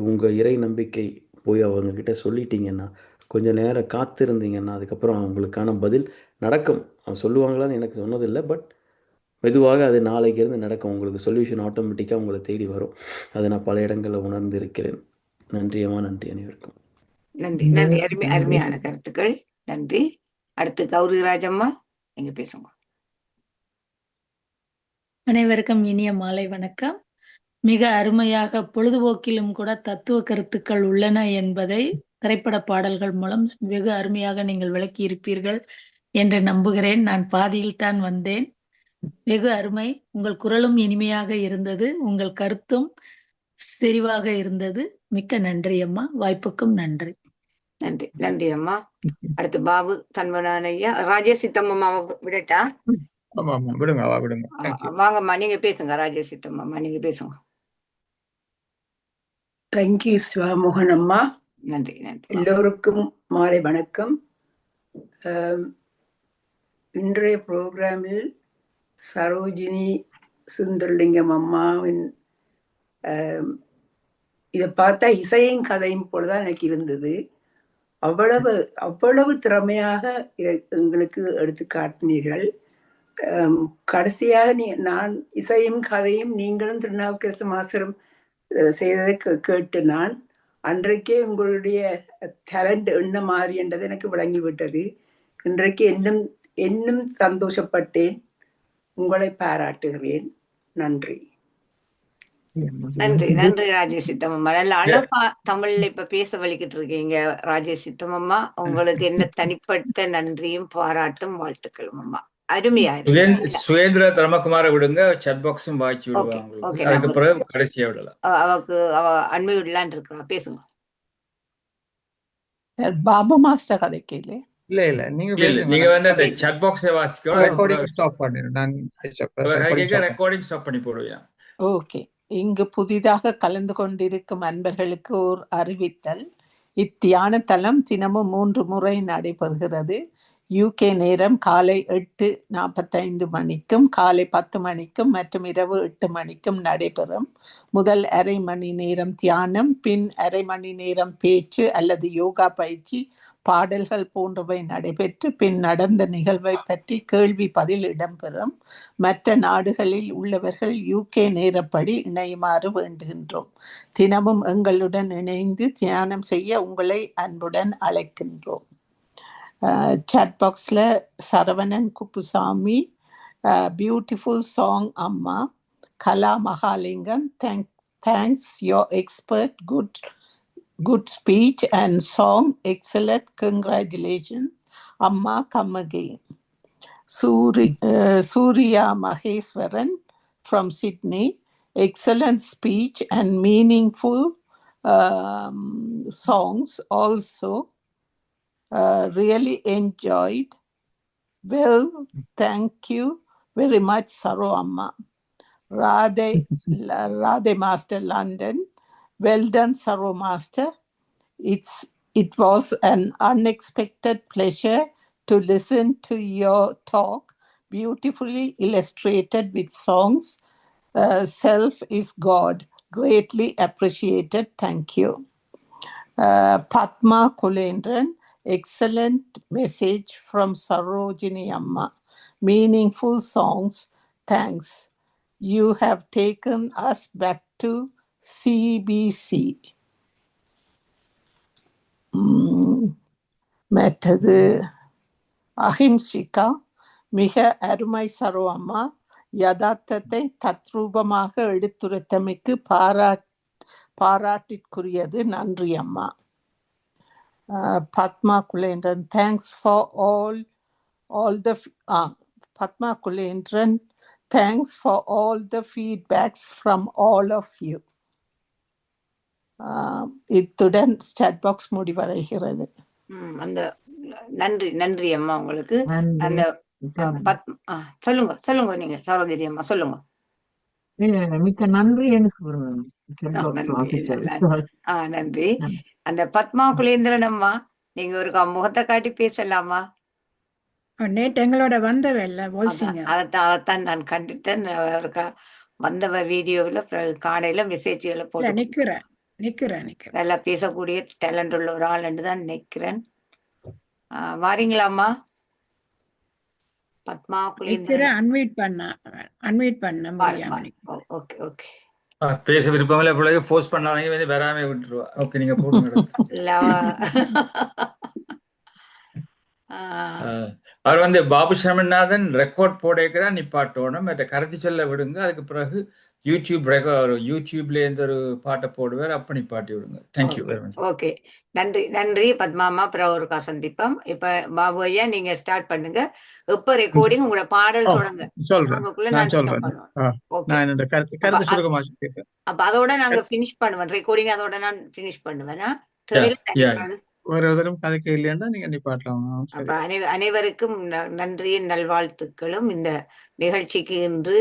[SPEAKER 18] உங்கள் இறை நம்பிக்கை போய் அவங்கக்கிட்ட சொல்லிட்டீங்கன்னா, கொஞ்சம் நேரம் காத்திருந்தீங்கன்னா, அதுக்கப்புறம் அவங்களுக்கான பதில் நடக்கும். அவங்க சொல்லுவாங்களான்னு எனக்கு சொன்னதில்லை, பட் மெதுவாக அது நாளைக்கு இருந்து நடக்கும். உங்களுக்கு சொல்யூஷன் ஆட்டோமேட்டிக்காக உங்களை தேடி வரும். அதை நான் பல இடங்களில் உணர்ந்து இருக்கிறேன். நன்றி அம்மா, நன்றி அனைவருக்கும்.
[SPEAKER 1] நன்றி நன்றி. அருமையான கருத்துக்கள், நன்றி. அடுத்து கௌரிராஜ் அம்மா, நீங்க பேசுங்க.
[SPEAKER 19] அனைவருக்கும் இனிய மாலை வணக்கம். மிக அருமையாக பொழுதுபோக்கிலும் கூட தத்துவ கருத்துக்கள் உள்ளன என்பதை திரைப்பட பாடல்கள் மூலம் வெகு அருமையாக நீங்கள் விளக்கி இருப்பீர்கள் என்று நம்புகிறேன். நான் பாதியில் தான் வந்தேன். வெகு அருமை. உங்கள் குரலும் இனிமையாக இருந்தது, உங்கள் கருத்தும் செறிவாக இருந்தது. மிக்க நன்றி அம்மா, வாய்ப்புக்கும் நன்றி.
[SPEAKER 1] நன்றி நன்றி அம்மா. அடுத்து பாபு தன்வனான் ஐயா. ராஜேஷ் சித்தம்மாவை விடட்டா?
[SPEAKER 16] விடுங்க.
[SPEAKER 1] வாங்கம்மா, நீங்க பேசுங்க. ராஜேஷ் சித்தம்மா, நீங்க பேசுங்க.
[SPEAKER 20] தேங்க்யூ சிவாமோகன் அம்மா.
[SPEAKER 1] நன்றி நன்றி.
[SPEAKER 20] எல்லோருக்கும் மாலை வணக்கம். இன்றைய புரோகிராமில் சரோஜினி சுந்தரலிங்கம் அம்மாவின் இதை பார்த்தா இசையும் கதையும் போலதான் எனக்கு இருந்தது. அவ்வளவு திறமையாக எங்களுக்கு எடுத்து காட்டினீர்கள். கடைசியாக நான் இசையும் கதையும் நீங்களும் திருநாவுக்கரசு மாஸ்டரும் செய்ததை கேட்டு நான் அன்றைக்கே உங்களுடைய டேலண்ட் என்ன மாறி என்றது எனக்கு விளங்கிவிட்டது. இன்றைக்கு இன்னும் சந்தோஷப்பட்டேன். உங்களை பாராட்டுகிறேன். நன்றி
[SPEAKER 1] நன்றி நன்றி ராஜேஷ் சித்தம்மா. நல்ல அழகா தமிழ்ல இப்ப பேச வலிக்கிட்டு இருக்கீங்க ராஜேஷ் சித்தம்மா. உங்களுக்கு என்ன தனிப்பட்ட நன்றியும் பாராட்டும் வாழ்த்துக்களும் அம்மா. அருமையா
[SPEAKER 17] சுரேந்திர தர்மகுமார விடுங்க, சாட் பாக்ஸும் வாய்ச்சி விடுவாங்க. அதுக்கு பிறகு கடைசியா விடலாம்.
[SPEAKER 1] அவ அண்மை விடலான் இருக்கிறா, பேசுங்க.
[SPEAKER 11] பாபு மாஸ்டர் கதைக்கல
[SPEAKER 16] இல்ல
[SPEAKER 17] நீங்க வந்து அந்த சாட் பாக்ஸை வாசிக்கோ,
[SPEAKER 16] ரெக்கார்டிங் ஸ்டாப் பண்ணிடுங்க. நான்
[SPEAKER 17] ரெக்கார்டிங் ஸ்டாப் பண்ணி போடுவேன்.
[SPEAKER 11] ஓகே. இங்கு புதிதாக கலந்து கொண்டிருக்கும் அன்பர்களுக்கு ஒரு அறிவித்தல். இத்தியான தலம் தினமும் 3 முறை நடைபெறுகிறது. UK நேரம் காலை 8:45 மணிக்கும் காலை 10 மணிக்கும் மற்றும் இரவு 8 மணிக்கும் நடைபெறும். முதல் அரை மணி நேரம் தியானம், பின் அரை மணி நேரம் பேச்சு அல்லது யோகா பயிற்சி, பாடல்கள் போன்றவை நடைபெற்று பின் நடந்த நிகழ்வை பற்றி கேள்வி பதில் இடம்பெறும். மற்ற நாடுகளில் உள்ளவர்கள் UK நேரப்படி இணையுமாறு வேண்டுகின்றோம். தினமும் எங்களுடன் இணைந்து தியானம் செய்ய உங்களை அன்புடன் அழைக்கின்றோம். சாட் பாக்ஸில் சரவணன் குப்புசாமி, பியூட்டிஃபுல் சாங் அம்மா. Kala Mahalingam, thanks your expert, good speech and song, excellent, congratulations amma, come again. Surya Maheswaran from Sydney, excellent speech and meaningful songs also. Really enjoyed. Well, thank you very much, Saro Amma. Radhe Master London. Well done, Saro Master. It was an unexpected pleasure to listen to your talk, beautifully illustrated with songs. Self is God. Greatly appreciated. Thank you. Padma Kulendran, excellent message from Sarojini Amma. Meaningful songs. Thanks. You have taken us back to CBC. மற்றது அஹிம்சிகா, மிக அருமை சரோ அம்மா, யதார்த்தத்தை தத்ரூபமாக எடுத்துரைத்தமைக்கு பாராட்டிற்குரியது. நன்றி அம்மா. Padma Kulendran, thanks for all the Padma Kulendran, thanks for all the feedbacks from all of you. இத்துடன் start box முடிவடைகிறது.
[SPEAKER 1] அந்த நன்றி நன்றி அம்மா உங்களுக்கு.
[SPEAKER 3] நன்றி.
[SPEAKER 1] அந்த சொல்லுங்க நீங்க சரோஜினி அம்மா சொல்லுங்க.
[SPEAKER 3] மிக்க நன்றி. எனக்கு
[SPEAKER 1] நன்றி. அந்த பத்மா குலேந்திரன் அம்மா, நீங்க ஒரு முகத்தை காட்டி பேசலாமா?
[SPEAKER 4] நேற்று எங்களோட வந்தவல்ல
[SPEAKER 1] அதைத்தான் நான் கண்டுட்டேன். வந்தவ வீடியோவில் காலையில மெசேஜ்களை போட்டு
[SPEAKER 4] நிக்கிறேன்
[SPEAKER 1] நல்லா பேசக்கூடிய டேலண்ட் உள்ள ஒரு ஆள் தான் நினைக்கிறேன். வாரீங்களாம்மா? பத்மா குலேந்திரன்
[SPEAKER 4] அன்வைட் பண்ண
[SPEAKER 1] ஓகே ஓகே.
[SPEAKER 17] பேச விருப்பம் இல்லை, பிள்ளைங்க ஃபோர்ஸ் பண்ணாதீங்க, வராம விட்டுருவா. ஓகே, நீங்க போடுங்க. அவர் பாபு சரவணநாதன் ரெக்கார்ட் போடதான் நிப்பாட்டோணும், மற்ற கருத்து சொல்ல விடுங்க. அதுக்கு பிறகு யூடியூப்ல இருந்து ஒரு பாட்டை போடுவார், அப்ப நிப்பாட்டி விடுங்க. Thank you very much.
[SPEAKER 1] ஓகே, நன்றி நன்றி பத்மாமா. அப்புறம் ஒருக்கா சந்திப்போம். இப்ப பாபு ஐயா நீங்க ஸ்டார்ட் பண்ணுங்க. இப்ப ரெக்கார்டிங் உங்களோட பாடல் தொடங்க. அப்ப அதோட நாங்க பினிஷ் பண்ணுவேன். ரெக்கார்டிங் அதோட நான் பினிஷ் பண்ணுவேன். அனைவருக்கும் நன்றியின் நல்வாழ்த்துக்களும். இந்த நிகழ்ச்சிக்கு இன்று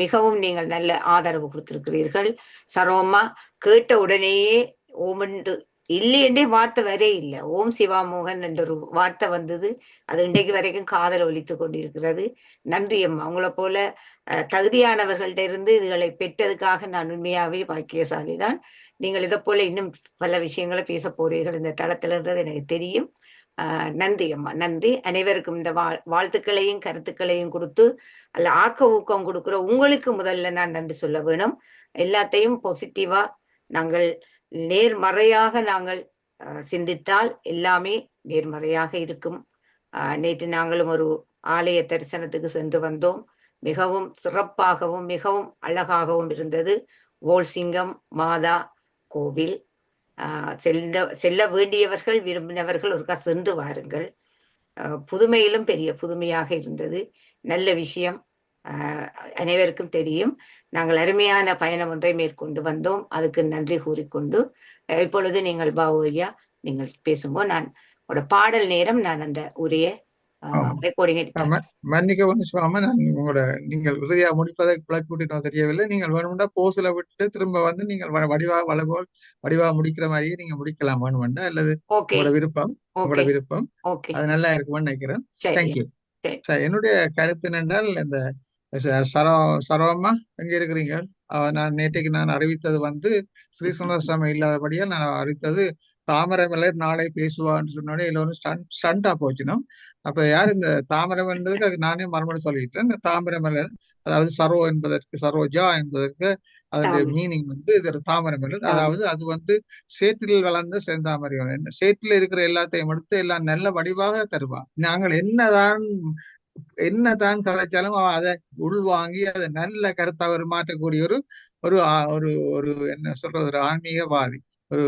[SPEAKER 1] மிகவும் நீங்கள் நல்ல ஆதரவு கொடுத்திருக்கிறீர்கள். சரோமா கேட்ட உடனேயே ஓமென்று இல்லையென்றே வார்த்தை வரே இல்லை. ஓம் சிவாமோகன் என்ற ஒரு வார்த்தை வந்தது. அது இன்றைக்கு வரைக்கும் காதல் ஒலித்து கொண்டிருக்கிறது. நன்றி அம்மா. உங்களை போல தகுதியானவர்கள்ட்ட இருந்து இதுகளை பெற்றதுக்காக நான் உண்மையாவே பாக்கியசாலிதான். நீங்கள் இதை போல இன்னும் பல விஷயங்களை பேச போறீர்கள் இந்த தளத்தில்ன்றது எனக்கு தெரியும். நன்றி அம்மா, நன்றி. அனைவருக்கும் இந்த வாழ்த்துக்களையும் கருத்துக்களையும் கொடுத்து அல்ல ஆக்க ஊக்கம் கொடுக்குற உங்களுக்கு முதல்ல நான் நன்றி சொல்ல வேணும். எல்லாத்தையும் பாசிட்டிவா நாங்கள் நேர்மறையாக நாங்கள் சிந்தித்தால் எல்லாமே நேர்மறையாக இருக்கும். நேற்று நாங்களும் ஒரு ஆலய தரிசனத்துக்கு சென்று வந்தோம். மிகவும் சிறப்பாகவும் மிகவும் அழகாகவும் இருந்தது. வோல்சிங்கம் மாதா கோவில். செல்ல வேண்டியவர்கள் விரும்பினவர்கள் ஒருக்கா சென்று வாருங்கள். புதுமையிலும் பெரிய புதுமையாக இருந்தது. நல்ல விஷயம். அனைவருக்கும் தெரியும். நாங்கள் அருமையான பயணம் ஒன்றை மேற்கொண்டு வந்தோம். அதுக்கு நன்றி கூறிக்கொண்டு இப்பொழுது நீங்கள் பாபு ஐயா நீங்கள் பேசும்போது நான் பாடல் நேரம் நான் அந்த உரிய
[SPEAKER 16] மன்னிக்கவும் சுவாமி, நான் உங்களோட நீங்கள் இறுதியாக முடிப்பதை குழப்பிட்டு தெரியவில்லை. நீங்கள் வேணும்னா போஸ்ல விட்டு திரும்ப வந்து நீங்கள் வடிவா முடிக்கிற மாதிரியே நீங்க முடிக்கலாம் வேணும்னா, அல்லது உங்களோட விருப்பம் அது நல்லா இருக்கும்னு நினைக்கிறேன். தேங்க்யூ. என்னுடைய கருத்து என்னென்றால், இந்த சரோமா எங்க இருக்கிறீங்க? நான் நேற்றைக்கு நான் அறிவித்தது வந்து ஸ்ரீ சுந்தரசாமி இல்லாதபடியா நான் அறிவித்தது தாமரை மலர் நாளை பேசுவான்னு சொன்னோட எல்லோரும் ஸ்டண்டா போச்சுனோம். அப்ப யார் இந்த தாமரை மலர்ன்றதுக்கு அது நானே மறுபடியும் சொல்லிட்டேன். இந்த தாமரை மலர், அதாவது சரோ என்பதற்கு, சரோஜா என்பதற்கு அதனுடைய மீனிங் வந்து இது ஒரு தாமரை மலர். அதாவது அது வந்து சேற்றில் வளர்ந்த செந்தாமரை. சேற்றில் இருக்கிற எல்லாத்தையும் எடுத்து எல்லாம் நல்ல வடிவாக தருவான். நாங்கள் என்னதான் கலைச்சாலும் அதை உள்வாங்கி அதை நல்ல கருத்தாக ஒரு மாற்றக்கூடிய ஒரு ஒரு என்ன சொல்றது, ஒரு ஆன்மீகவாதி,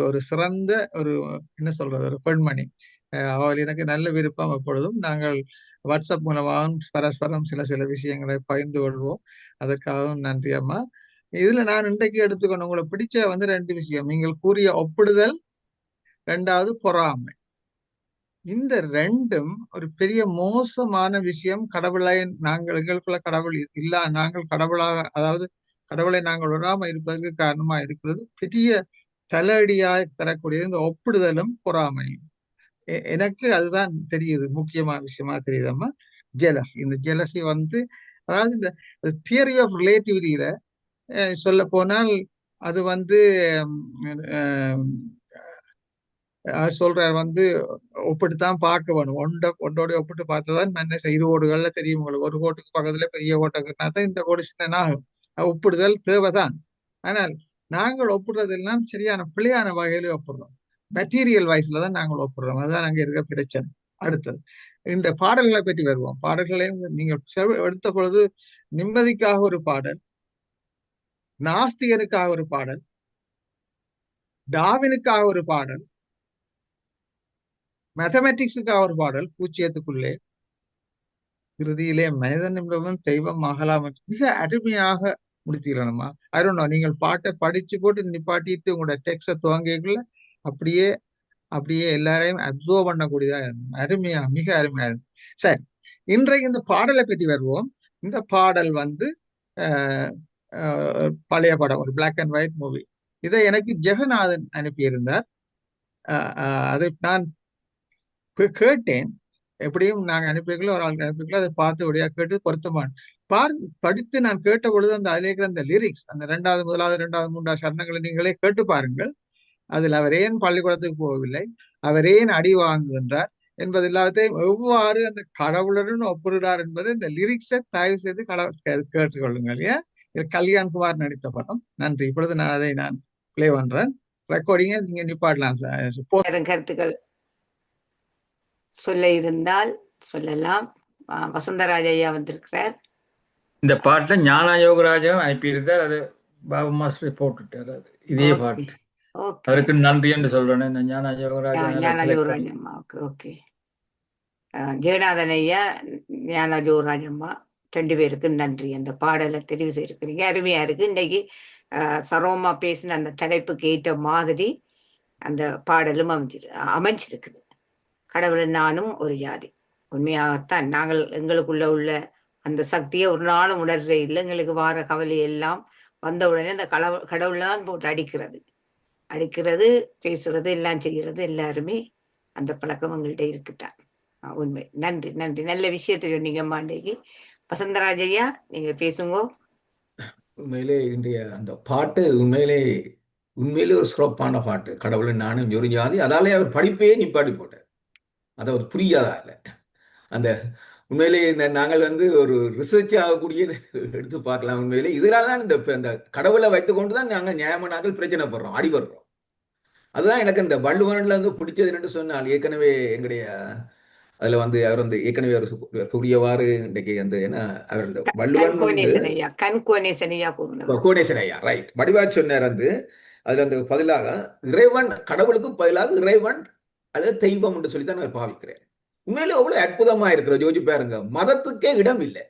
[SPEAKER 16] ஒரு சிறந்த ஒரு என்ன சொல்றது, ஒரு பெண்மணி. அவள் எனக்கு நல்ல விருப்பம். எப்பொழுதும் நாங்கள் வாட்ஸ்அப் மூலமாகவும் பரஸ்பரம் சில விஷயங்களை பகிர்ந்து கொள்வோம். அதற்காகவும் நன்றி அம்மா. இதுல நான் இன்றைக்கு எடுத்துக்கொண்டு உங்களை பிடிச்ச வந்து 2 விஷயம். நீங்கள் கூறிய ஒப்பிடுதல், 2வது பொறாமை. இந்த ரெண்டும் ஒரு பெரிய மோசமான விஷயம். கடவுளை நாங்கள் எங்களுக்குள்ள கடவுள் நாங்கள் கடவுளாக, அதாவது கடவுளை நாங்கள் உணராம இருப்பதற்கு காரணமா இருக்கிறது பெரிய தலையடியாய் தரக்கூடியது இந்த ஒப்பிடுதலும் பொறாமையும். எனக்கு அதுதான் தெரியுது, முக்கியமான விஷயமா தெரியுதம்மா. ஜெலசி, இந்த ஜெலசி அதாவது இந்த தியரி ஆஃப் ரிலேட்டிவிட்டியில சொல்ல போனால் அது சொல்றார் ஒப்பிட்டுத்தான் பார்க்க வேணும். ஒன்றோட ஒப்பிட்டு பார்த்துதான் மன்ன இருகோடுகள்ல தெரியும் உங்களுக்கு. ஒரு கோட்டுக்கு பக்கத்துல பெரிய கோட்டைக்குனா தான் இந்த கோடு சின்னனாகும். ஒப்பிடுதல் தேவைதான். ஆனால் நாங்கள் ஒப்பிடுறதெல்லாம் சரியான பிழையான வகையில ஒப்பிடுறோம். மெட்டீரியல் வைஸ்ல தான் நாங்கள் ஒப்பிடுறோம். அதுதான் அங்க இருக்க பிரச்சனை. அடுத்தது இந்த பாடல்களை பற்றி வருவோம். பாடல்களையும் நீங்கள் எடுத்த பொழுது நிம்மதிக்காக ஒரு பாடல், நாஸ்திகனுக்காக ஒரு பாடல், டார்வினுக்காக ஒரு பாடல், மேத்தமெட்டிக்ஸுக்காக ஒரு பாடல், பூச்சியத்துக்குள்ளே, இறுதியிலே மனிதன் என்பவன் தெய்வம் ஆகலாம், மிக அருமையாக முடித்தீர்களம்மா. ஐடோன்ட் நோ, நீங்கள் பாட்டை படிச்சு போட்டு நிப்பாட்டிட்டு உங்களோட டெக்ஸ்ட துவங்கிக்குள்ள அப்படியே எல்லாரையும் அப்சர்வ் பண்ணக்கூடியதா அருமையா, மிக அருமையா இருக்கு. சரி, இன்றைக்கு இந்த பாடலை பற்றி வருவோம். இந்த பாடல் பழைய படம், ஒரு பிளாக் அண்ட் ஒயிட் மூவி. இதை எனக்கு ஜெகநாதன் அனுப்பியிருந்தார். அதை நான் கேட்டேன். எப்படியும் நாங்க அனுப்பிக்கல, ஒரு ஆளுக்கு அனுப்பிக்கல, அதை பார்த்து வழியா கேட்டு பொருத்தமான படித்து நான் கேட்ட பொழுது அதில் இருக்கிற அந்த லிரிக்ஸ், அந்த முதலாவது இரண்டாவது மூன்றாவது சரணங்களை நீங்களே கேட்டு பாருங்கள். அதில் அவர் ஏன் பள்ளிக்கூடத்துக்கு போகவில்லை, அவர் ஏன் அடி வாங்குகின்றார் என்பது எல்லாத்தையும் எவ்வாறு அந்த கடவுளுடன் ஒப்புறார் என்பது இந்த லிரிக்ஸை தயவு செய்து கேட்டுக்கொள்ளுங்கள். இல்லையா? இது கல்யாண்குமார் நடித்த படம். நன்றி. இப்பொழுது அதை பிளே பண்றேன். ரெக்கார்டிங்க நீங்க நிப்பாடலாம்.
[SPEAKER 1] கருத்துக்கள் சொல்ல இருந்தால் சொல்லலாம். வசந்தராஜ் ஐயா வந்திருக்கிறார்.
[SPEAKER 17] இந்த பாட்டுல ஞானா யோகராஜன் அனுப்பியிருக்கார். அது பாபு மாஸ்டர் போட்டுட்டார். அது இதே பாட்டு. அவருக்கு நன்றி என்று சொல்றேன். ஞானா யோகராஜன்
[SPEAKER 1] அம்மாவுக்கு. ஓகே, ஜெகநாதன் ஐயா, ஞானா யோகராஜ் அம்மா ரெண்டு பேருக்கு நன்றி. அந்த பாடலை தெரிவு செய்திருக்கிறீங்க, அருமையா இருக்கு. இன்னைக்கு சரோமா பேசின அந்த தலைப்புக்கு ஏற்ற மாதிரி அந்த பாடலும் அமைஞ்சிருக்குது. கடவுள் நானும் ஒரு ஜாதி. உண்மையாகத்தான் நாங்கள் எங்களுக்குள்ள உள்ள அந்த சக்தியை ஒரு நாளும் உணர்றே இல்லை. எங்களுக்கு வார கவலை எல்லாம் வந்த உடனே அந்த கடவுள் தான் போட்டு அடிக்கிறது, பேசுறது, எல்லாம் செய்யறது. எல்லாருமே அந்த பழக்கம் எங்கள்கிட்ட இருக்குத்தான். உண்மை. நன்றி நன்றி. நல்ல விஷயத்தை சொன்னீங்க மாண்டேக்கு. வசந்தராஜ் ஐயா, நீங்க பேசுங்க.
[SPEAKER 21] உண்மையிலே இன்றைய அந்த பாட்டு உண்மையிலே ஒரு சிறப்பான பாட்டு. கடவுள் நானும் ஒரு ஜாதி. அதாலே அவர் படிப்பே நிப்பாட்டி போட்டார். அதை அவர் புரியாதா இல்லை. அந்த உண்மையிலே நாங்கள் ஒரு ரிசர்ச் ஆகக்கூடிய எடுத்து பார்க்கலாம். உண்மையிலே இதனால தான் இந்த கடவுளை வைத்துக்கொண்டு தான் நாங்கள் நியாயமானாக்கள் பிரச்சனை படுறோம், அடிபடுறோம். அதுதான் எனக்கு இந்த வள்ளுவன்ல பிடிச்சது என்று சொன்னால், ஏற்கனவே எங்களுடைய அதுல அவர் ஏற்கனவே கூறியவாறு இன்றைக்கு அவர் வள்ளுவன் கோணேசன் ஐயா ரைட் வடிவா சொன்னார். அதுல பதிலாக இறைவன், கடவுளுக்கு பதிலாக இறைவன் அல்லது தெய்வம் என்று சொல்லித்தான் அவர் பாவிக்கிறேன். உண்மையிலே அவ்வளவு அற்புதமா இருக்கிற ஜோஜி பாருங்க. மதத்துக்கே இடம் இல்லை,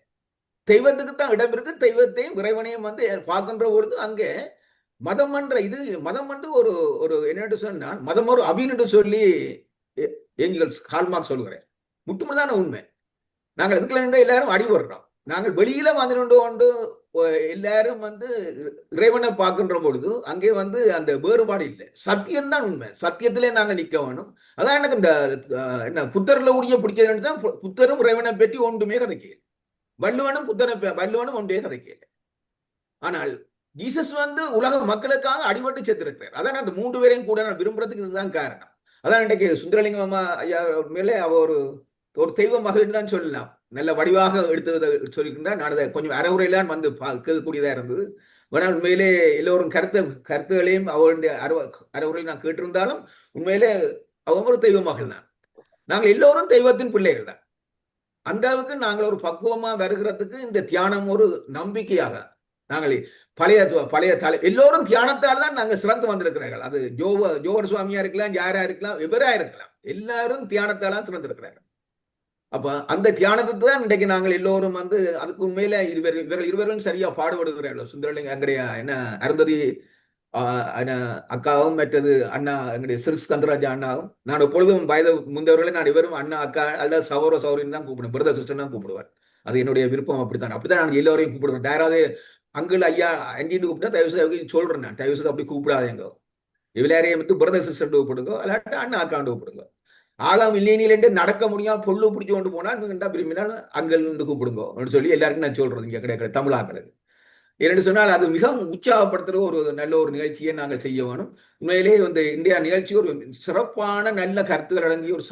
[SPEAKER 21] தெய்வத்துக்கு தான் இடம் இருக்கு. தெய்வத்தையும் இறைவனையும் பார்க்கின்ற பொழுது அங்கே மதம் ஒரு என்ன சொன்னால், மதம் ஒரு அபின்னு சொல்லி ஏஞ்சல் ஹால்மார்க் சொல்லுகிறேன். முட்டுமுழுதான உண்மை. நாங்கள் இதுக்குள்ள எல்லாரும் அடிபடுறோம். நாங்கள் வெளியில கொண்டு எல்லாரும் இறைவனை பார்க்கின்ற பொழுது அங்கே அந்த வேறுபாடு இல்லை. சத்தியம்தான் உண்மை. சத்தியத்திலே நாங்கள் நிற்க வேணும். அதான் எனக்கு இந்த புத்தர்ல உரிய பிடிச்சதுன்னு தான். புத்தரும் இறைவனை பற்றி ஒன்றுமே கதைக்கல. வள்ளுவனும் ஒன்றே கதைக்கல. ஆனால் ஜீசஸ் உலக மக்களுக்காக அடிபட்டு செத்துருக்கிறார். அதான் அந்த 3 பேரையும் கூட நான் விரும்புறதுக்கு இதுதான் காரணம். அதான் இன்றைக்கு சுந்தரலிங்கம் அம்மா ஐயா மேலே அவர் ஒரு தெய்வ மகள் தான் சொல்லலாம். நல்ல வடிவாக எடுத்து சொல்லிக்கின்றா. நான் அதை கொஞ்சம் அறவுரையிலான் கேட்கக்கூடியதா இருந்தது. ஆனால் உண்மையிலே எல்லோரும் கருத்துகளையும் அவருடைய அறவுரையில் நான் கேட்டிருந்தாலும் உண்மையிலே அவங்க ஒரு தெய்வ மகள் தான். நாங்கள் எல்லோரும் தெய்வத்தின் பிள்ளைகள் தான். அந்த அளவுக்கு நாங்கள் ஒரு பக்குவமா வருகிறதுக்கு இந்த தியானம் ஒரு நம்பிக்கையாக, நாங்கள் பழைய எல்லோரும் தியானத்தால் தான் நாங்கள் சிறந்து வந்திருக்கிறார்கள். அது ஜோகர் சுவாமியா இருக்கலாம், யாரா இருக்கலாம், எவரா இருக்கலாம், எல்லாரும் தியானத்தால சிறந்திருக்கிறார்கள். அப்ப அந்த தியானத்தை தான் இன்றைக்கு நாங்கள் எல்லோரும் அதுக்கு உண்மையில இவர்கள் இருவரும் சரியா பாடுபடுகிறார்கள். சுந்தரலிங்க அங்கடைய அருந்ததி அக்காவும் மற்றது அண்ணா எங்களுடைய சிறு ஸ்கந்தராஜா அண்ணாவும் நான் எப்பொழுதும் வயது முந்தவர்களை நான் இவரும் அண்ணா அக்கா அல்லது சௌர சௌரின்னு தான் கூப்பிடுவேன், பிரதர் சிஸ்டர் தான் கூப்பிடுவேன். அது என்னுடைய விருப்பம். அப்படித்தான் நான் எல்லோரையும் கூப்பிடுவேன். யாராவது அங்கிள் ஐயா அங்கின்னு கூப்பிட்டா தயவுசெய்து சொல்றேன், நான் தயவுசெய்து அப்படி கூப்பிடாதேங்க. எல்லாரையும் வந்து பிரதர் சிஸ்டர் கூப்பிடுங்க, அல்லாட்ட அண்ணா அக்காண்டு கூப்பிடுங்க. ஆகாம் இல்லைனிலேருந்து நடக்க முடியாம பொண்ணு பிடிச்சி கொண்டு போனால் விரும்பினால் அங்கிள் கூப்பிடுங்க அப்படின்னு சொல்லி எல்லாருக்கும் நான் சொல்றது இங்க கிடைக்கிற தமிழாக்களுக்கு. என்று சொன்னால் அது மிகவும் உற்சாகப்படுத்துகிற ஒரு நல்ல ஒரு நிகழ்ச்சியை நாங்கள் செய்ய வேணும். உண்மையிலே வந்து இந்தியா நிகழ்ச்சி ஒரு சிறப்பான நல்ல கருத்துக்கள் அடங்கிய ஒரு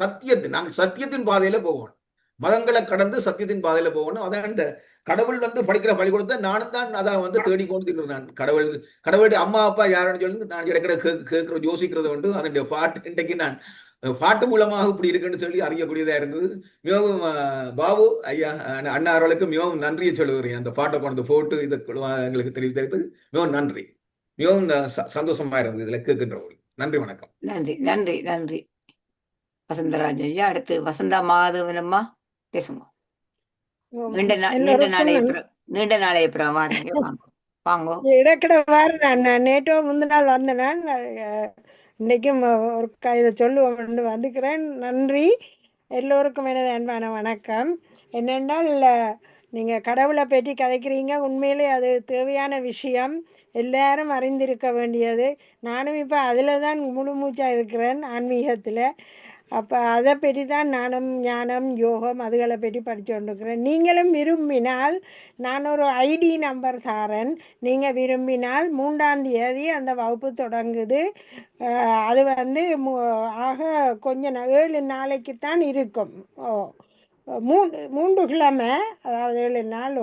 [SPEAKER 21] நாங்கள் சத்தியத்தின் பாதையில போகணும், மதங்களை கடந்து சத்தியத்தின் பாதையில போகணும். அதான் இந்த கடவுள் வந்து படிக்கிற பள்ளிக்கூடத்தை நானும் தான் அதான் வந்து தேடிக்கொண்டு நான் கடவுளுடைய அம்மா அப்பா யாருன்னு சொல்லி நான் கிடைக்கிற கேட்கிற யோசிக்கிறது உண்டு. அதனுடைய பாட்டு இன்றைக்கு நான் பாட்டு மூலமாக இப்படி இருக்குன்னு சொல்லி அறியக்கூடியதா இருந்தது. மிகவும் பாபு ஐயா அண்ணா அவர்களுக்கு மிகவும் நன்றியை சொல்லுகிறேன். அந்த பாட்டை கொண்டு போட்டு இதை எங்களுக்கு தெரிவித்தது மிகவும் நன்றி. மிகவும் சந்தோஷமா இருந்தது இதுல கேட்கின்றவர்கள். நன்றி, வணக்கம்.
[SPEAKER 1] நன்றி நன்றி நன்றி வசந்தராஜ் ஐயா. அடுத்து வசந்தா மாதவனம்மா பேசுங்க. நீண்ட நாளைய அப்புறம் வாருங்க, வாங்க.
[SPEAKER 5] இடக்கிட வாரு. நான் நேற்றோ முந்தின நாள் வந்தேன், இன்னைக்கும் ஒரு இதை சொல்லுவோம் வந்துக்கிறேன். நன்றி. எல்லோருக்கும் எனது அன்பான வணக்கம். என்னென்னால் நீங்கள் கடவுளை பற்றி கதைக்கிறீங்க, உண்மையிலே அது தேவையான விஷயம், எல்லாரும் அறிந்திருக்க வேண்டியது. நானும் இப்போ அதில் தான் முழு மூச்சாக இருக்கிறேன், ஆன்மீகத்தில். அப்போ அதை பற்றி தான் நானும் ஞானம் யோகம் அதுகளை பற்றி படித்து கொண்டிருக்கிறேன். நீங்களும் விரும்பினால் நான் ஒரு ஐடி நம்பர் தாரேன், நீங்கள் விரும்பினால் 3ஆம் தேதி அந்த வகுப்பு தொடங்குது. அது வந்து ஆக கொஞ்சம் 7 நாளைக்கு தான் இருக்கும். 3 கிழமை, அதாவது 7 நாள்.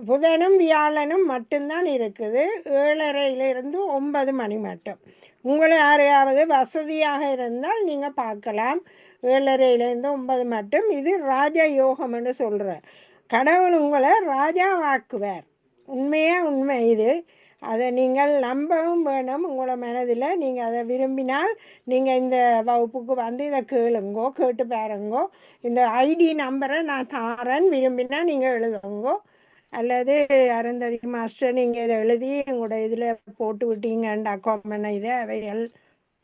[SPEAKER 5] புதனும் வியாழனும் மட்டும்தான் இருக்குது, 7:30 to 9 மணி மட்டும். உங்களை யாரையாவது வசதியாக இருந்தால் நீங்கள் பார்க்கலாம். 7:30 to 9 மட்டும். இது ராஜா யோகம்னு சொல்கிறேன். கடவுள் உங்களை ராஜாவாக்குவார். உண்மை இது. அதை நீங்கள் நம்பவும் வேணும் உங்களோட மனதில். நீங்கள் அதை விரும்பினால் நீங்கள் இந்த வகுப்புக்கு வந்து இதை கேளுங்கோ, கேட்டு பாருங்கோ. இந்த ஐடி நம்பரை நான் தாரேன், விரும்பினா நீங்கள் எழுதுங்கோ. அல்லது அருந்ததி மாஸ்டர் நீங்கள் இதை எழுதி உங்களோட இதில் போட்டு விட்டீங்கண்டா காமன் இதை அவைகள்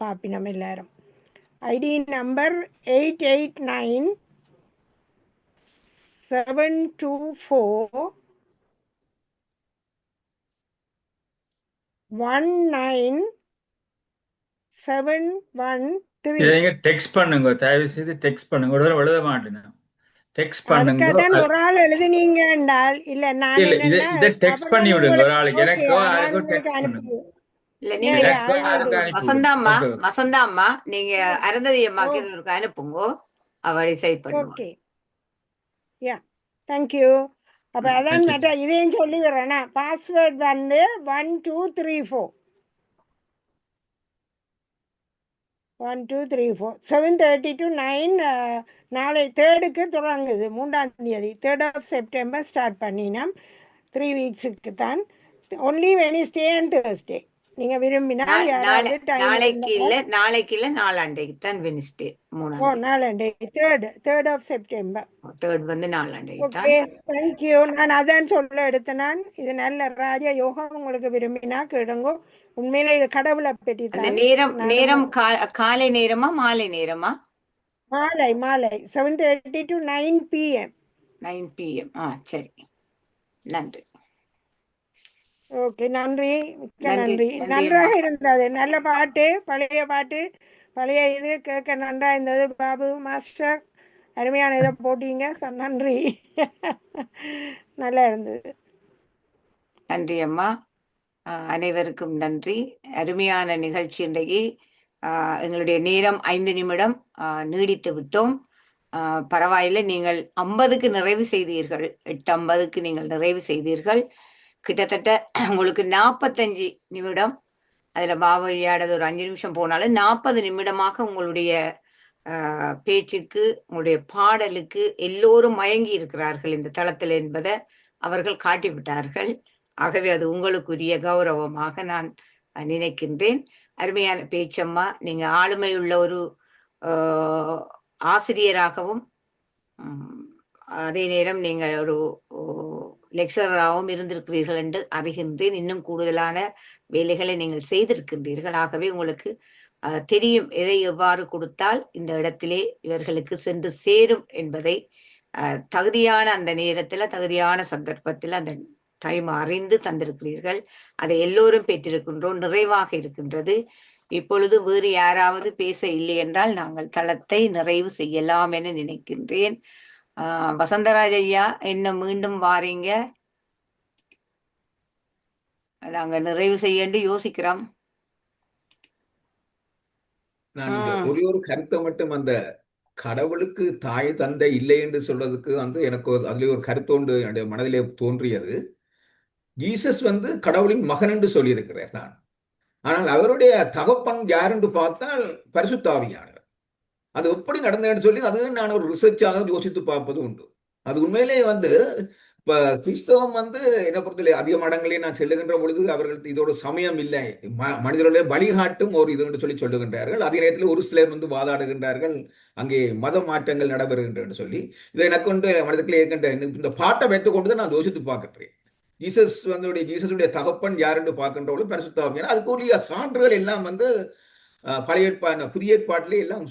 [SPEAKER 5] பாப்பினம் எல்லாரும். ID number 889724197113.
[SPEAKER 17] நீங்க டெக்ஸ்ட் பண்ணுங்க, தயவு செய்து டெக்ஸ்ட் பண்ணுங்க. ஒரு எழுத மாட்டேன், டெக்ஸ்ட் பண்ணுங்க.
[SPEAKER 5] அதுக்காக ஒரு ஆள் எழுதினீங்க என்றால் இல்ல, நான்
[SPEAKER 17] இதை டெக்ஸ்ட் பண்ணி விடுங்க ஒரு ஆளுக்கு. எனக்கோ யாருக்கோ டெக்ஸ்ட் பண்ணுங்க.
[SPEAKER 1] வசந்தாம்மா நீங்க அருந்ததி அம்மாக்கு இது ஒரு அனுப்புங்க, அவ டிசைட் பண்ணுவோம்.
[SPEAKER 5] ஓகே, யா, தேங்க்யூ. அப்ப அதான் மேட்டர். இதையும் சொல்லிடுறேன்னா, பாஸ்வேர்ட் வந்து 1234 1234 7:30 to 9. நாளை 3rd தொடங்குது, 3ஆம் தேதி 3rd of September ஸ்டார்ட் பண்ணினோம். 3 weeksக்கு தான். Only Wednesday and Thursday. நீங்க விரும்பினா யாராவது
[SPEAKER 1] நாளைக்கு இல்ல நாளாண்டைக்கு தான் வெனிஸ்டே. 3ஆம்
[SPEAKER 5] நாளாண்டைக்கு 3rd of September.
[SPEAKER 1] 3rd வந்து நாளாண்டைக்கு தான்.
[SPEAKER 5] Okay, thank you. நான் அதான் சொல்ல எடுத்தேன். நான் இது நல்ல ராஜ யோகம், உங்களுக்கு விரும்பினா கேளுங்க. உண்மையில இது கடவுளை பற்றி தான்.
[SPEAKER 1] நேரம் காலை நேரமா மாலை நேரமா?
[SPEAKER 5] மாலை 7:30 to 9 PM.
[SPEAKER 1] 9 PM. சரி, நன்றி.
[SPEAKER 5] ஓகே, நன்றி, மிக்க நன்றி. நன்றாக இருந்தது, நல்ல பாட்டு, பழைய பாட்டு, பழைய இது கேட்க நன்றா இருந்தது. பாபு மாஸ்டர் அருமையான இதை போட்டீங்க, நன்றி. நல்லா இருந்தது.
[SPEAKER 1] நன்றி அம்மா, அனைவருக்கும் நன்றி. அருமையான நிகழ்ச்சி. இன்றைக்கு எங்களுடைய நேரம் 5 நிமிடம் நீடித்து விட்டோம். பரவாயில்லை, நீங்கள் 50க்கு நிறைவு செய்தீர்கள். 8:50க்கு நீங்கள் நிறைவு செய்தீர்கள். கிட்டத்தட்ட உங்களுக்கு 45 நிமிடம், அதில் பாவையாடது ஒரு 5 நிமிஷம் போனாலும் 40 நிமிடமாக உங்களுடைய பேச்சுக்கு, உங்களுடைய பாடலுக்கு எல்லோரும் மயங்கி இருக்கிறார்கள் இந்த தளத்தில் என்பதை அவர்கள் காட்டிவிட்டார்கள். ஆகவே அது உங்களுக்குரிய கௌரவமாக நான் நினைக்கின்றேன். அருமையான பேச்சம்மா. நீங்க ஆளுமையுள்ள ஒரு ஆசிரியராகவும் அதே நேரம் நீங்கள் ஒரு லெக்சரராகவும் இருந்திருக்கிறீர்கள் என்று அறிகின்றேன். இன்னும் கூடுதலான வேலைகளை நீங்கள் செய்திருக்கின்றீர்கள். ஆகவே உங்களுக்கு தெரியும் எதை எவ்வாறு கொடுத்தால் இந்த இடத்திலே இவர்களுக்கு சென்று சேரும் என்பதை தகுதியான அந்த நேரத்தில் தகுதியான சந்தர்ப்பத்தில் அந்த டைம் அறிந்து தந்திருக்கிறீர்கள். அதை எல்லோரும் பெற்றிருக்கின்றோம். நிறைவாக இருக்கின்றது. இப்பொழுது வேறு யாராவது பேச இல்லை என்றால் நாங்கள் தளத்தை நிறைவு செய்யலாம் என நினைக்கின்றேன். வசந்தராஜ் ஐயா, என்ன மீண்டும் வாரீங்க? நாங்க நிறைவு செய்ய யோசிக்கிறோம்.
[SPEAKER 21] நான் ஒரே ஒரு கருத்தை மட்டும், அந்த கடவுளுக்கு தாய் தந்தை இல்லை என்று சொல்றதுக்கு எனக்கு அதுல ஒரு கருத்து ஒன்று என்னுடைய மனதிலே தோன்றியது. ஜீசஸ் கடவுளின் மகன் என்று சொல்லியிருக்கிறார் தான். ஆனால் அவருடைய தகப்பன் யார் என்று பார்த்தால் பரிசுத்த ஆவியானவர். அது எப்படி நடந்ததுன்னு சொல்லி அது நான் ஒரு ரிசர்ச்சாக யோசித்து பார்ப்பது உண்டு. அது உண்மையிலே இப்ப கிறிஸ்தவம் என்ன பொறுத்தவரை அதிக மடங்களே நான் செல்லுகின்ற பொழுது அவர்களுக்கு இதோட சமயம் இல்லை, மனிதர்களுடைய வழிகாட்டும் ஒரு இது என்று சொல்லி சொல்லுகின்றார்கள். அதே நேரத்தில் ஒரு சிலர் வாதாடுகின்றார்கள் அங்கே மத மாற்றங்கள் நடைபெறுகின்றன சொல்லி. இதை எனக்கு மனதுக்குள்ளே இருக்கின்ற இந்த பாட்டை வைத்துக் கொண்டு தான் நான் யோசித்து பார்க்கின்றேன். ஜீசஸுடைய தகப்பன் யார் என்று பார்க்கின்ற பொழுது பரிசுத்த ஆவியானவர். அதுக்குரிய சான்றுகள் எல்லாம் பழைய புதிய ஏற்பாட்டிலே எல்லாம்